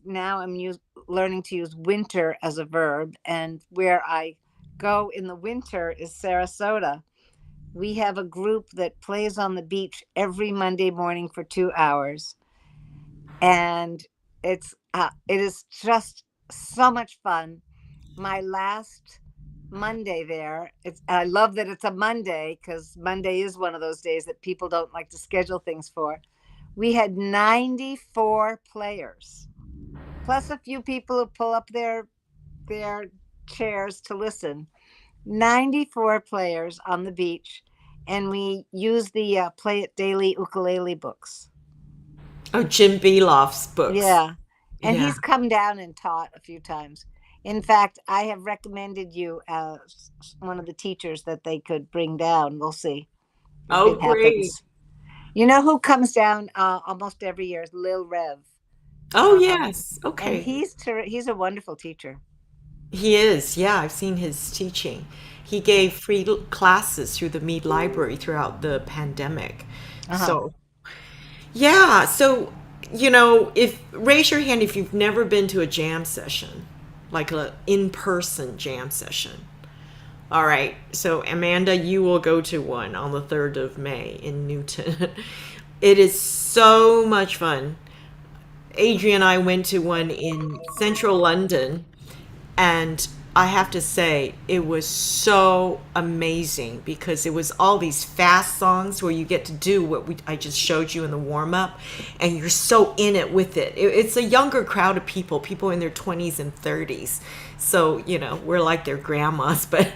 now am learning to use winter as a verb, and where I go in the winter is Sarasota. We have a group that plays on the beach every Monday morning for 2 hours, and it is just so much fun. My last Monday there, I love that it's a Monday, because Monday is one of those days that people don't like to schedule things for. We had 94 players, plus a few people who pull up their chairs to listen. 94 players on the beach, and we use the Play It Daily ukulele books. Oh, Jim Beloff's books. Yeah. And he's come down and taught a few times. In fact, I have recommended you as one of the teachers that they could bring down. We'll see. Oh, great. You know who comes down almost every year is Lil Rev. Oh, yes. Okay. And he's a wonderful teacher. He is. Yeah, I've seen his teaching. He gave free classes through the Mead Library throughout the pandemic. So, yeah. So, raise your hand if you've never been to a jam session, like an in-person jam session. All right. So, Amanda, you will go to one on the 3rd of May in Newton. It is so much fun. Adrian and I went to one in central London, and I have to say, it was so amazing because it was all these fast songs where you get to do what I just showed you in the warm-up, and you're so in it with it. It's a younger crowd of people in their 20s and 30s. So, we're like their grandmas, but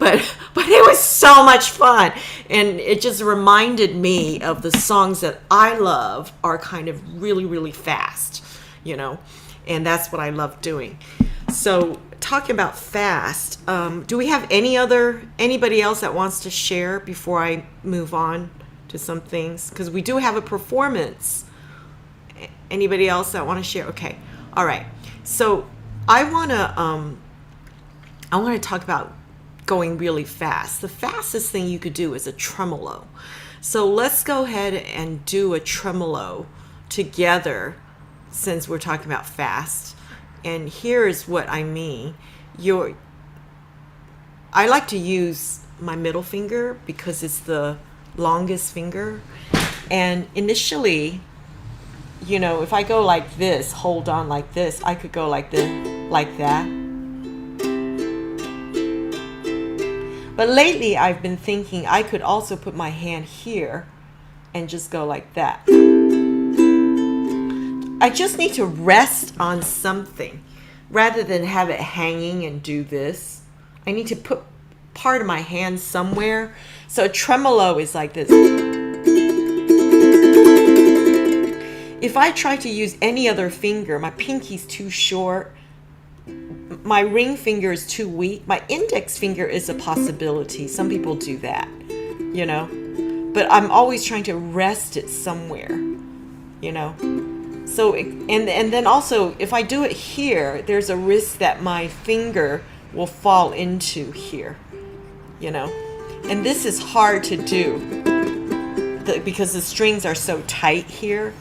it was so much fun. And it just reminded me of the songs that I love are kind of really, really fast, and that's what I love doing. So, talking about fast, do we have anybody else that wants to share before I move on to some things? Because we do have a performance Anybody else that want to share? Okay. All right. So I want to talk about going really fast. The fastest thing you could do is a tremolo. So let's go ahead and do a tremolo together since we're talking about fast. And here's what I mean. I like to use my middle finger because it's the longest finger. And initially, you know, if I go like this, hold on like this, I could go like this, like that. But lately I've been thinking I could also put my hand here and just go like that. I just need to rest on something rather than have it hanging and do this. I need to put part of my hand somewhere. So a tremolo is like this. If I try to use any other finger, my pinky's too short, my ring finger is too weak, my index finger is a possibility. Some people do that, you know, but I'm always trying to rest it somewhere, you know. So, and then also, if I do it here, there's a risk that my finger will fall into here, you know. And this is hard to do because the strings are so tight here.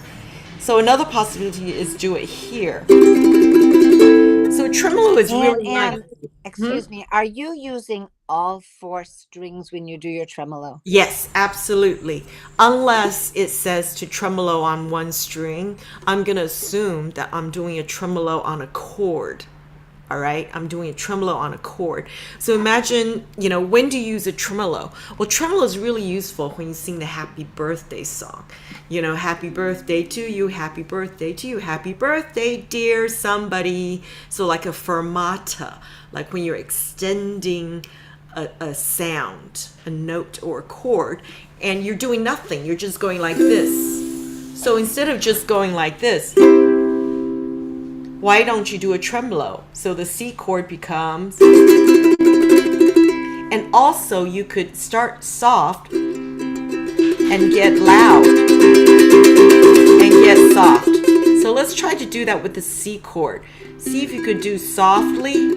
So another possibility is do it here. So tremolo is really nice. Excuse me, are you using all 4 strings when you do your tremolo? Yes, absolutely. Unless it says to tremolo on 1 string, I'm going to assume that I'm doing a tremolo on a chord. All right, I'm doing a tremolo on a chord. So imagine, you know, when do you use a tremolo? Well, tremolo is really useful when you sing the happy birthday song. You know, happy birthday to you, happy birthday to you, happy birthday, dear somebody. So like a fermata, like when you're extending a sound, a note or a chord, and you're doing nothing. You're just going like this. So instead of just going like this, why don't you do a tremolo? So the C chord becomes, and also you could start soft and get loud and get soft. So let's try to do that with the C chord. See if you could do softly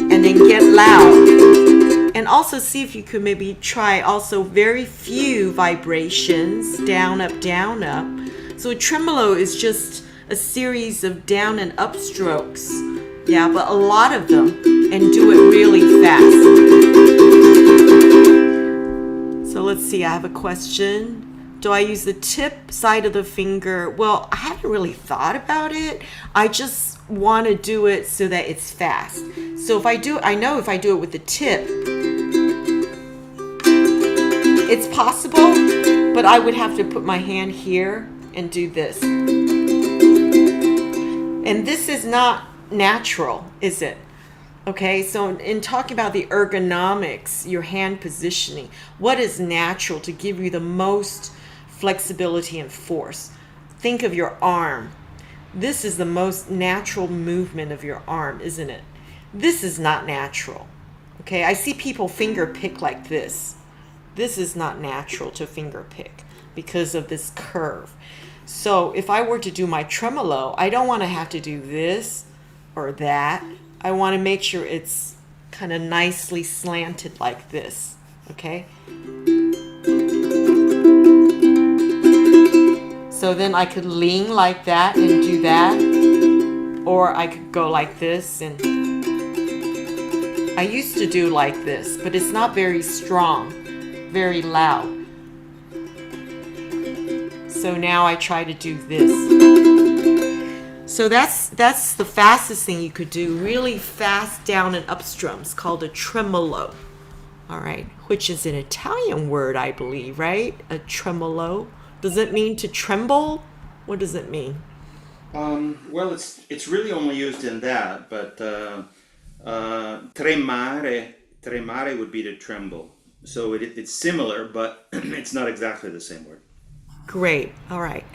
and then get loud. And also see if you could maybe try also very few vibrations, down, up, down, up. So a tremolo is just a series of down and up strokes, yeah, but a lot of them, and do it really fast. So let's see, I have a question. Do I use the tip side of the finger? Well, I haven't really thought about it. I just want to do it so that it's fast. So if I do, I know if I do it with the tip, it's possible, but I would have to put my hand here and do this. And this is not natural, is it? Okay, so in talking about the ergonomics, your hand positioning, what is natural to give you the most flexibility and force? Think of your arm. This is the most natural movement of your arm, isn't it? This is not natural. Okay, I see people finger pick like this. This is not natural to finger pick because of this curve. So if I were to do my tremolo, I don't want to have to do this or that. I want to make sure it's kind of nicely slanted like this, okay? So then I could lean like that and do that, or I could go like this, and I used to do like this, but it's not very strong, very loud. So now I try to do this. So that's the fastest thing you could do, really fast down and up strums, called a tremolo. All right, which is an Italian word, I believe, right? A tremolo. Does it mean to tremble? What does it mean? Well, it's really only used in that, but tremare would be to tremble. So it's similar, but it's not exactly the same word. Great. All right.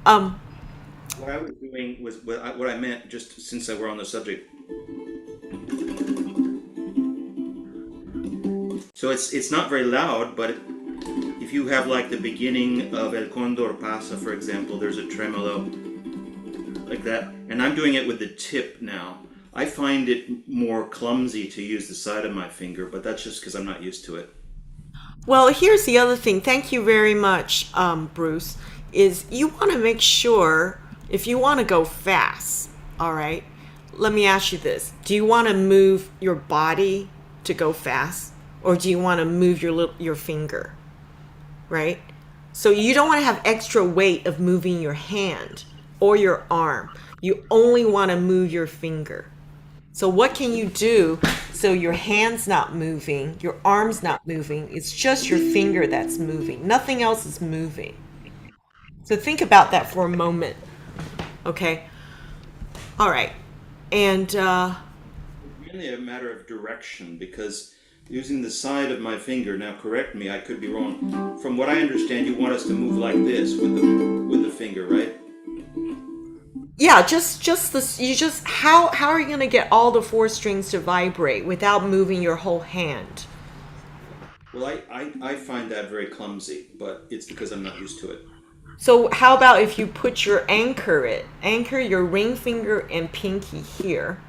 What I was doing was what I meant, just since we're on the subject. So it's not very loud, but if if you have like the beginning of El Condor Pasa, for example, there's a tremolo like that. And I'm doing it with the tip now. I find it more clumsy to use the side of my finger, but that's just because I'm not used to it. Well, here's the other thing. Thank you very much, Bruce. Is you want to make sure if you want to go fast, all right? Let me ask you this. Do you want to move your body to go fast, or do you want to move your finger, right? So you don't want to have extra weight of moving your hand or your arm. You only want to move your finger. So what can you do so your hand's not moving, your arm's not moving, it's just your finger that's moving. Nothing else is moving. So think about that for a moment. Okay? All right. And It's really a matter of direction, because using the side of my finger, now correct me, I could be wrong. From what I understand, you want us to move like this with the finger, right? yeah, just this. How are you going to get all the 4 strings to vibrate without moving your whole hand? Well, I find that very clumsy, but it's because I'm not used to it. So how about if you put your anchor your ring finger and pinky here,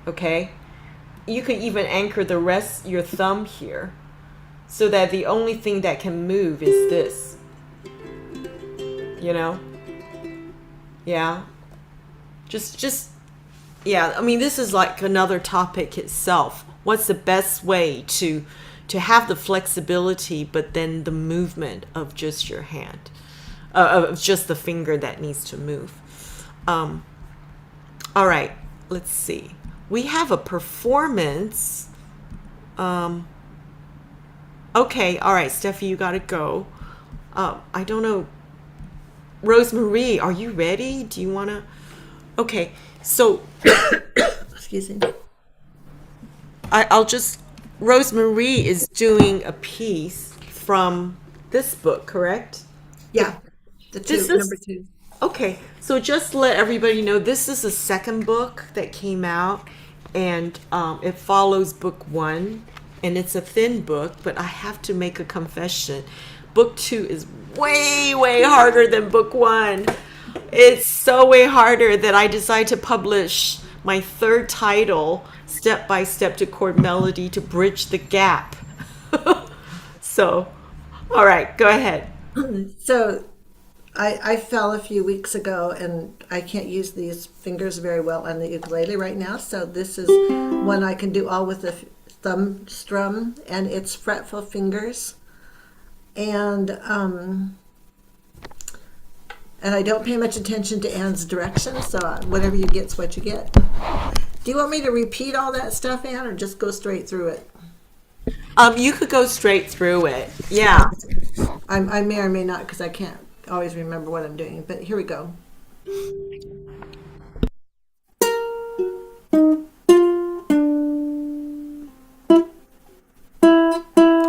okay? You could even anchor the rest, your thumb here, so that the only thing that can move is this, you know? Yeah. Yeah, I mean, this is like another topic itself. What's the best way to have the flexibility, but then the movement of just your hand, of just the finger that needs to move. All right, let's see. We have a performance. Okay, all right, Steffi, you got to go. I don't know. Rosemarie, are you ready? Do you want to? Okay, so Excuse me. Rosemarie is doing a piece from this book, correct? Yeah, number 2. Okay, so just let everybody know, this is the second book that came out, and it follows book 1, and it's a thin book, but I have to make a confession. Book 2 is way, way harder than book 1. It's so way harder that I decided to publish my 3rd title, Step by Step to Chord Melody to Bridge the Gap. So, all right, go ahead. So I fell a few weeks ago, and I can't use these fingers very well on the ukulele right now. So this is one I can do all with the thumb strum, and it's Fretful Fingers. And I don't pay much attention to Anne's directions, so whatever you get's what you get. Do you want me to repeat all that stuff, Anne, or just go straight through it? You could go straight through it. Yeah. I may or may not, because I can't always remember what I'm doing, but here we go.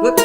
Whoops.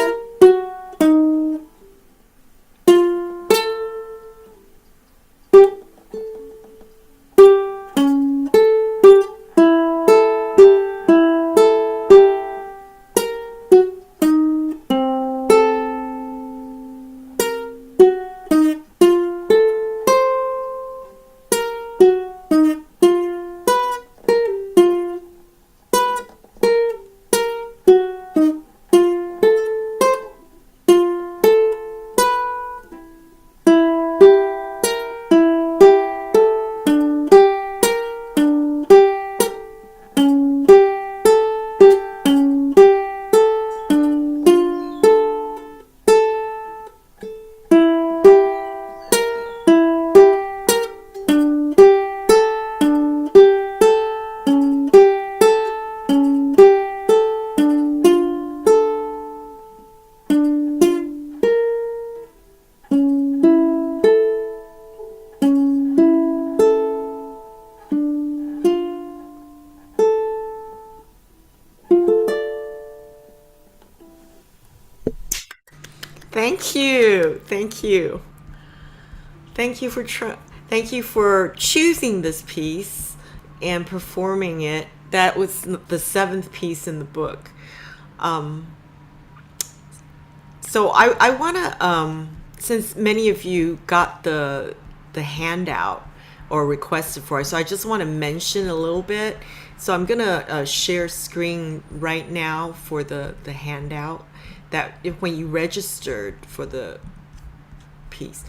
Thank you for choosing this piece and performing it. That was the 7th piece in the book. So So I want to, since many of you got the handout or requested for it, so I just want to mention a little bit. So I'm going to share screen right now for the handout that when you registered for the piece.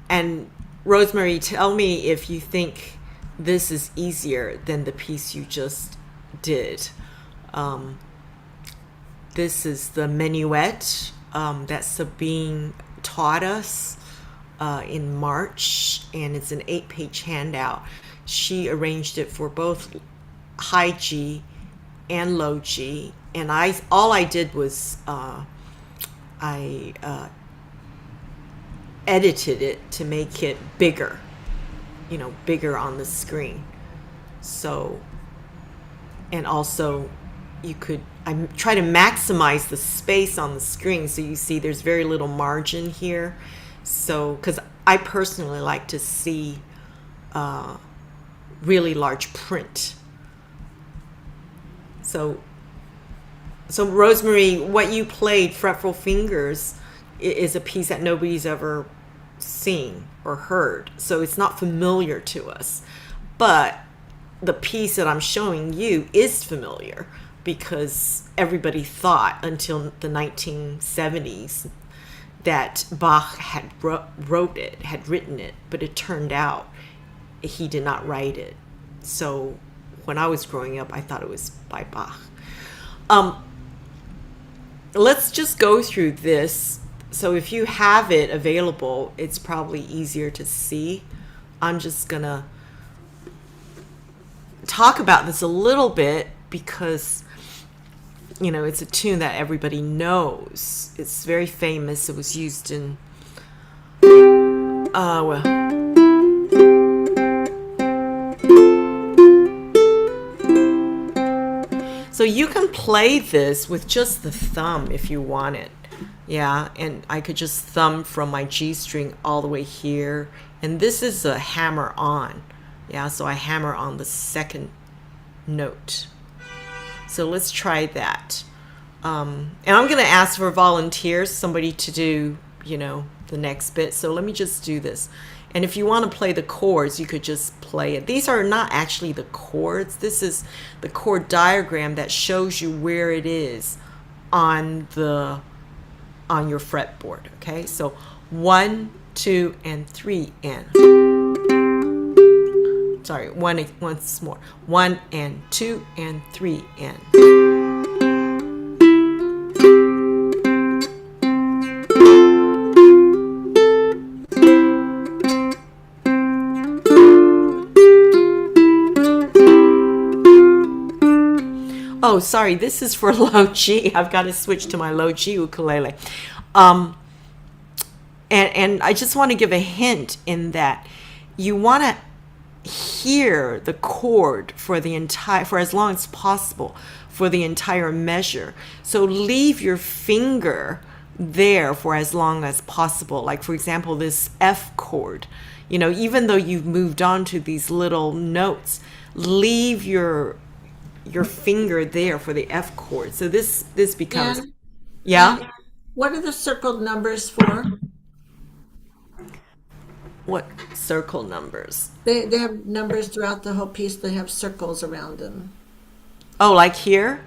And Rosemarie, tell me if you think this is easier than the piece you just did. This is the Minuet that Sabine taught us in March, and it's an 8-page handout. She arranged it for both high G and low G, and all I did was I edited it to make it bigger, bigger on the screen. So, and also I try to maximize the space on the screen, so you see there's very little margin here. So, because I personally like to see really large print. So Rosemarie, what you played, Fretful Fingers, is a piece that nobody's ever seen or heard. So it's not familiar to us. But the piece that I'm showing you is familiar because everybody thought until the 1970s that Bach had written it, but it turned out he did not write it. So when I was growing up, I thought it was by Bach. Let's just go through this. So if you have it available, it's probably easier to see. I'm just gonna talk about this a little bit because it's a tune that everybody knows. It's very famous. It was used in so you can play this with just the thumb if you want it. Yeah, and I could just thumb from my G string all the way here. And this is a hammer-on. Yeah, so I hammer on the second note. So let's try that. And I'm going to ask for volunteers, somebody to do, the next bit. So let me just do this. And if you want to play the chords, you could just play it. These are not actually the chords. This is the chord diagram that shows you where it is on your fretboard. Okay, so 1, 2, and 3, and sorry, once more. 1 and 2 and 3 and. Oh, sorry, this is for low G. I've got to switch to my low G ukulele. And I just want to give a hint in that you want to hear the chord for as long as possible for the entire measure. So leave your finger there for as long as possible. Like, for example, this F chord, even though you've moved on to these little notes, leave your finger there for the F chord. So this becomes, yeah. What are the circled numbers for? What circle numbers? They have numbers throughout the whole piece. They have circles around them. Oh, like here?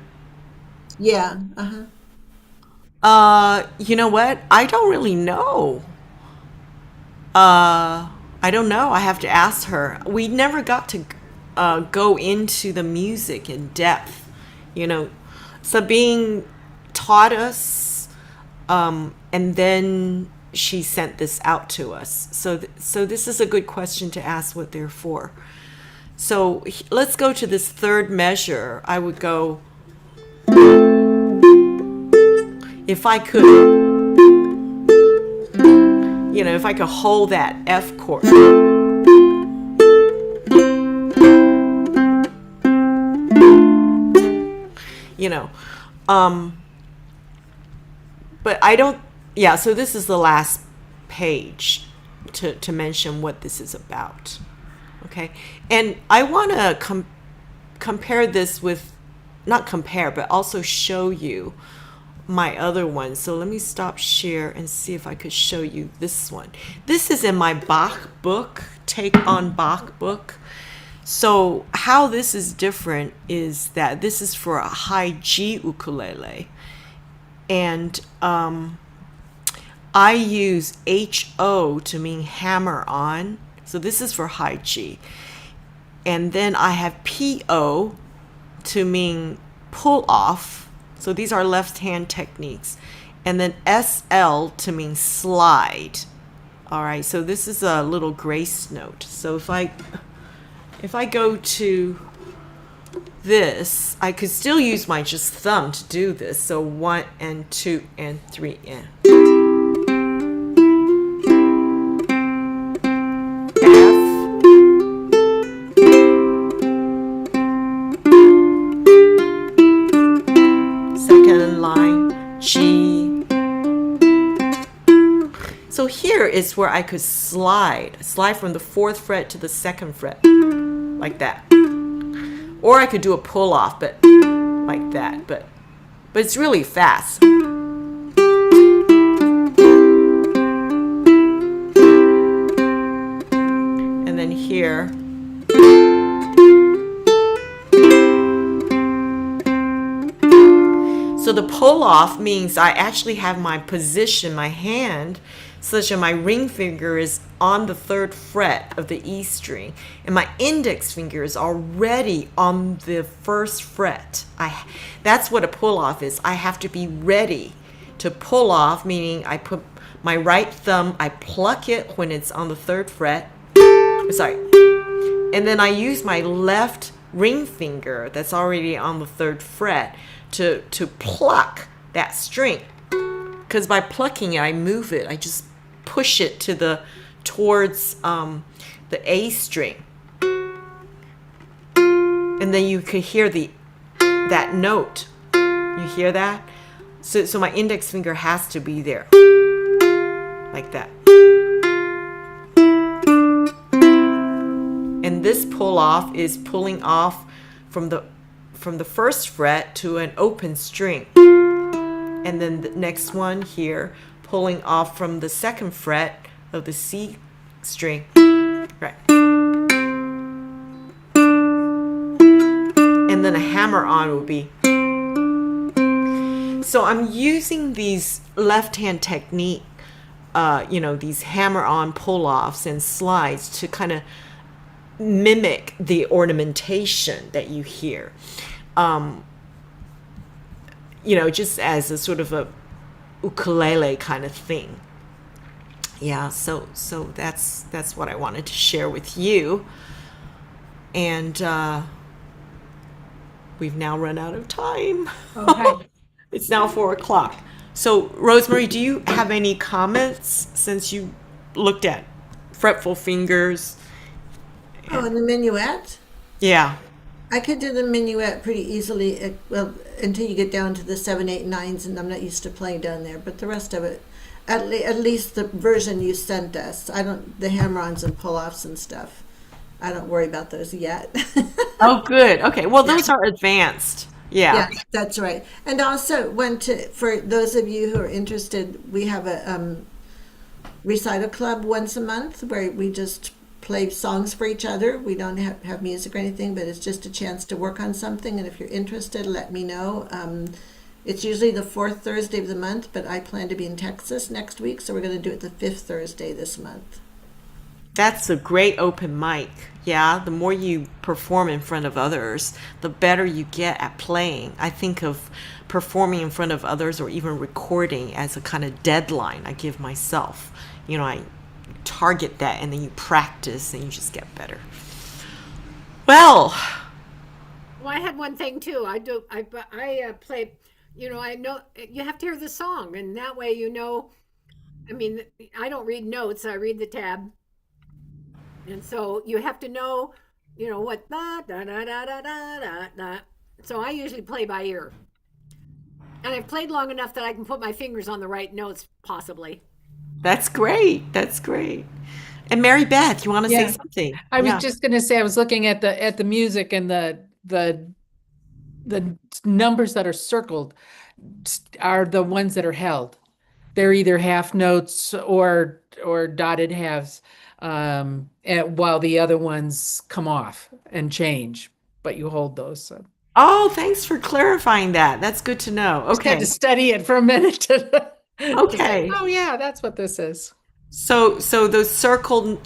Yeah. You know what? I don't really know. I don't know. I have to ask her. We never got to go into the music in depth. Sabine taught us, and then she sent this out to us. So this is a good question to ask what they're for. So let's go to this third measure. I would go, if I could, if I could hold that F chord. But I don't, so this is the last page to mention what this is about. Okay. And I want to compare this with, not compare, but also show you my other one. So let me stop share and see if I could show you this one. This is in my Bach book, Take on Bach book. So how this is different is that this is for a high G ukulele. And I use HO to mean hammer on. So this is for high G. And then I have PO to mean pull off. So these are left hand techniques. And then SL to mean slide. All right, so this is a little grace note. So if I go to this, I could still use my just thumb to do this. So 1 and 2 and 3 and So here is where I could slide from the 4th fret to the 2nd fret, like that. Or I could do a pull off, but like that, but it's really fast. And then here. So the pull off means I actually have my position, my hand, such that my ring finger is on the 3rd fret of the E string, and my index finger is already on the 1st fret. That's what a pull off is. I have to be ready to pull off, meaning I put my right thumb, I pluck it when it's on the 3rd fret. Sorry. And then I use my left ring finger that's already on the 3rd fret to pluck that string. Because by plucking it, I move it. I just push it towards the A string, and then you could hear that note. You hear that? So my index finger has to be there, like that. And this pull off is pulling off from the 1st fret to an open string. And then the next one here, pulling off from the 2nd fret of the C string. Right. And then a hammer-on will be. So I'm using these left-hand technique, these hammer-on pull-offs and slides to kind of mimic the ornamentation that you hear. Just as a sort of a ukulele kind of thing. Yeah, so that's what I wanted to share with you. And we've now run out of time. Okay. It's now 4:00. So Rosemarie, do you have any comments since you looked at Fretful Fingers? Oh, and the minuet? Yeah. I could do the minuet pretty easily, until you get down to the 7, 8, 9s, and I'm not used to playing down there. But the rest of it, at least the version you sent us, the hammer-ons and pull-offs and stuff, I don't worry about those yet. Oh, good. Okay. Well, those are advanced. Yeah. Yeah, that's right. And also, for those of you who are interested, we have a Recital Club once a month where we just play songs for each other. We don't have music or anything, but it's just a chance to work on something. And if you're interested, let me know. It's usually the 4th Thursday of the month, but I plan to be in Texas next week, so we're going to do it the 5th Thursday this month. That's a great open mic. Yeah, the more you perform in front of others, the better you get at playing. I think of performing in front of others or even recording as a kind of deadline I give myself. I target that, and then you practice and you just get better. Well, I had one thing too. I play, I know you have to hear the song, and that way I don't read notes, I read the tab. And so you have to know, what da da da da da da da. So I usually play by ear. And I've played long enough that I can put my fingers on the right notes, possibly. That's great. That's great. And Mary Beth, you want to say something? I was just going to say, I was looking at the music and the numbers that are circled. are the ones that are held. They're either half notes or dotted halves, while the other ones come off and change, but you hold those. So Oh, thanks for clarifying that. That's good to know. just had Okay. to study it for a minute to say, Okay. oh yeah, that's what this is. So those circled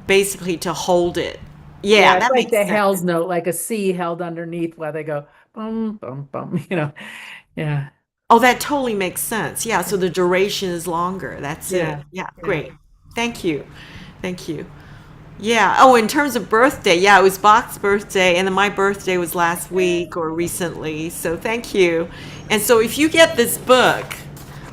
basically to hold it. Yeah, It's that like makes the sense. held note, like a C held underneath while they go bum bum bum. Yeah. Oh, that totally makes sense. Yeah, so the duration is longer. That's it. Yeah. Yeah, great. Thank you. Thank you. Yeah. Oh, in terms of birthday, yeah, it was Bach's birthday, and then my birthday was last week or recently. So thank you. And so if you get this book,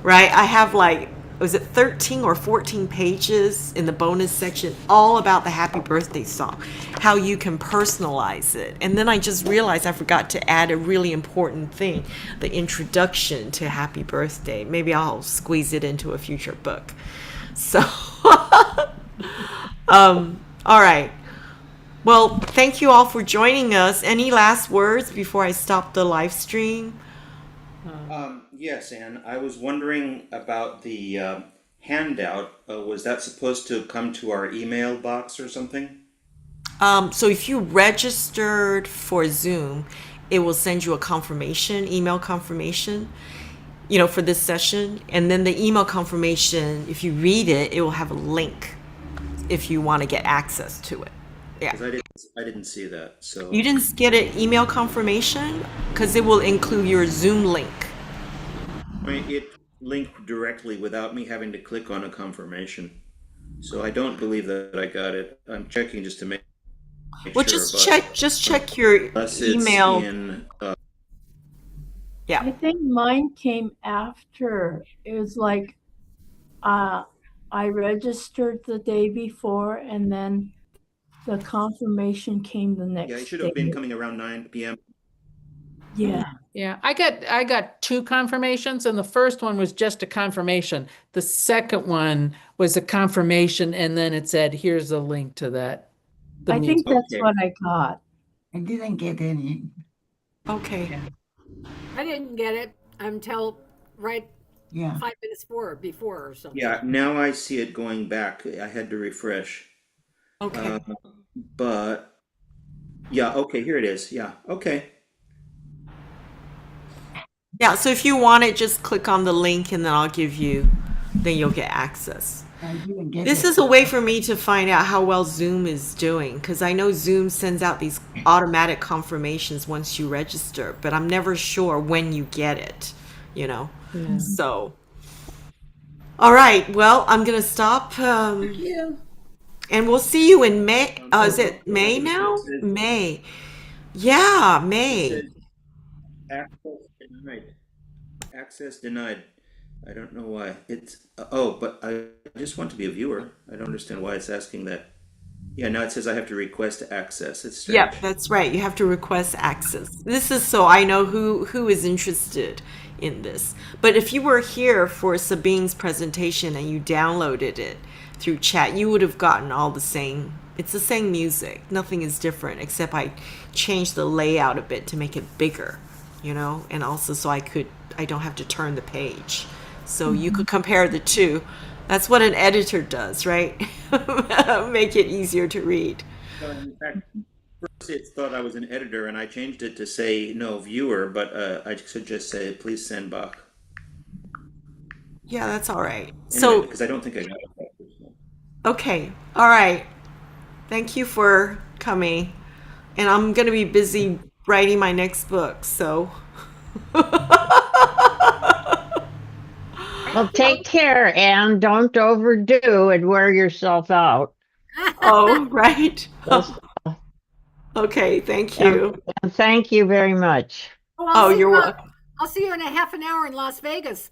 right, I have like, was it 13 or 14 pages in the bonus section, all about the happy birthday song, how you can personalize it. And then I just realized I forgot to add a really important thing, the introduction to happy birthday. Maybe I'll squeeze it into a future book. So, all right. Well, thank you all for joining us. Any last words before I stop the live stream? Yes, Anne. I was wondering about the handout. Was that supposed to come to our email box or something? So if you registered for Zoom, it will send you a confirmation, email confirmation, for this session. And then the email confirmation, if you read it, it will have a link if you want to get access to it. Yeah. 'Cause I didn't see that. So You didn't get an email confirmation because it will include your Zoom link. I mean, it linked directly without me having to click on a confirmation. So I don't believe that I got it. I'm checking just to make Well, sure. just check your Unless it's email. in. Yeah. I think mine came after. It was like I registered the day before, and then the confirmation came the next Yeah, it should day. have been coming around 9 p.m. Yeah. Yeah, I got two confirmations, and the first one was just a confirmation. The second one was a confirmation, and then it said, "Here's a link to that." I think that's Okay. what I got. I didn't get any. Okay. I didn't get it until right Yeah. 5 minutes before or something. Yeah, now I see it going back. I had to refresh. Okay. But yeah, okay, here it is. Yeah, okay. Yeah, so if you want it, just click on the link and then you'll get access. I didn't get This it. is a way for me to find out how well Zoom is doing because I know Zoom sends out these automatic confirmations once you register, but I'm never sure when you get it, So, all right, well, I'm going to stop. And we'll see you in May. Is it May now? May. Yeah, May. It says access denied. Access denied. I don't know why. But I just want to be a viewer. I don't understand why it's asking that. Yeah, now it says I have to request access. It's strange. Yeah, that's right. You have to request access. This is so I know who is interested in this. But if you were here for Sabine's presentation and you downloaded it through chat, you would have gotten all the same. It's the same music. Nothing is different except I changed the layout a bit to make it bigger, and also so I don't have to turn the page. So you could compare the two. That's what an editor does, right? Make it easier to read. So in fact, first it thought I was an editor, and I changed it to say no viewer, but I should just say please send Bach. Yeah, that's all right. Anyway, So, because I don't think I got it. okay. All right. Thank you for coming. And I'm going to be busy writing my next book, so. Well, take care and don't overdo and wear yourself out. Oh, right. Okay, thank you. And thank you very much. Oh, You're welcome. I'll see you in a half an hour in Las Vegas.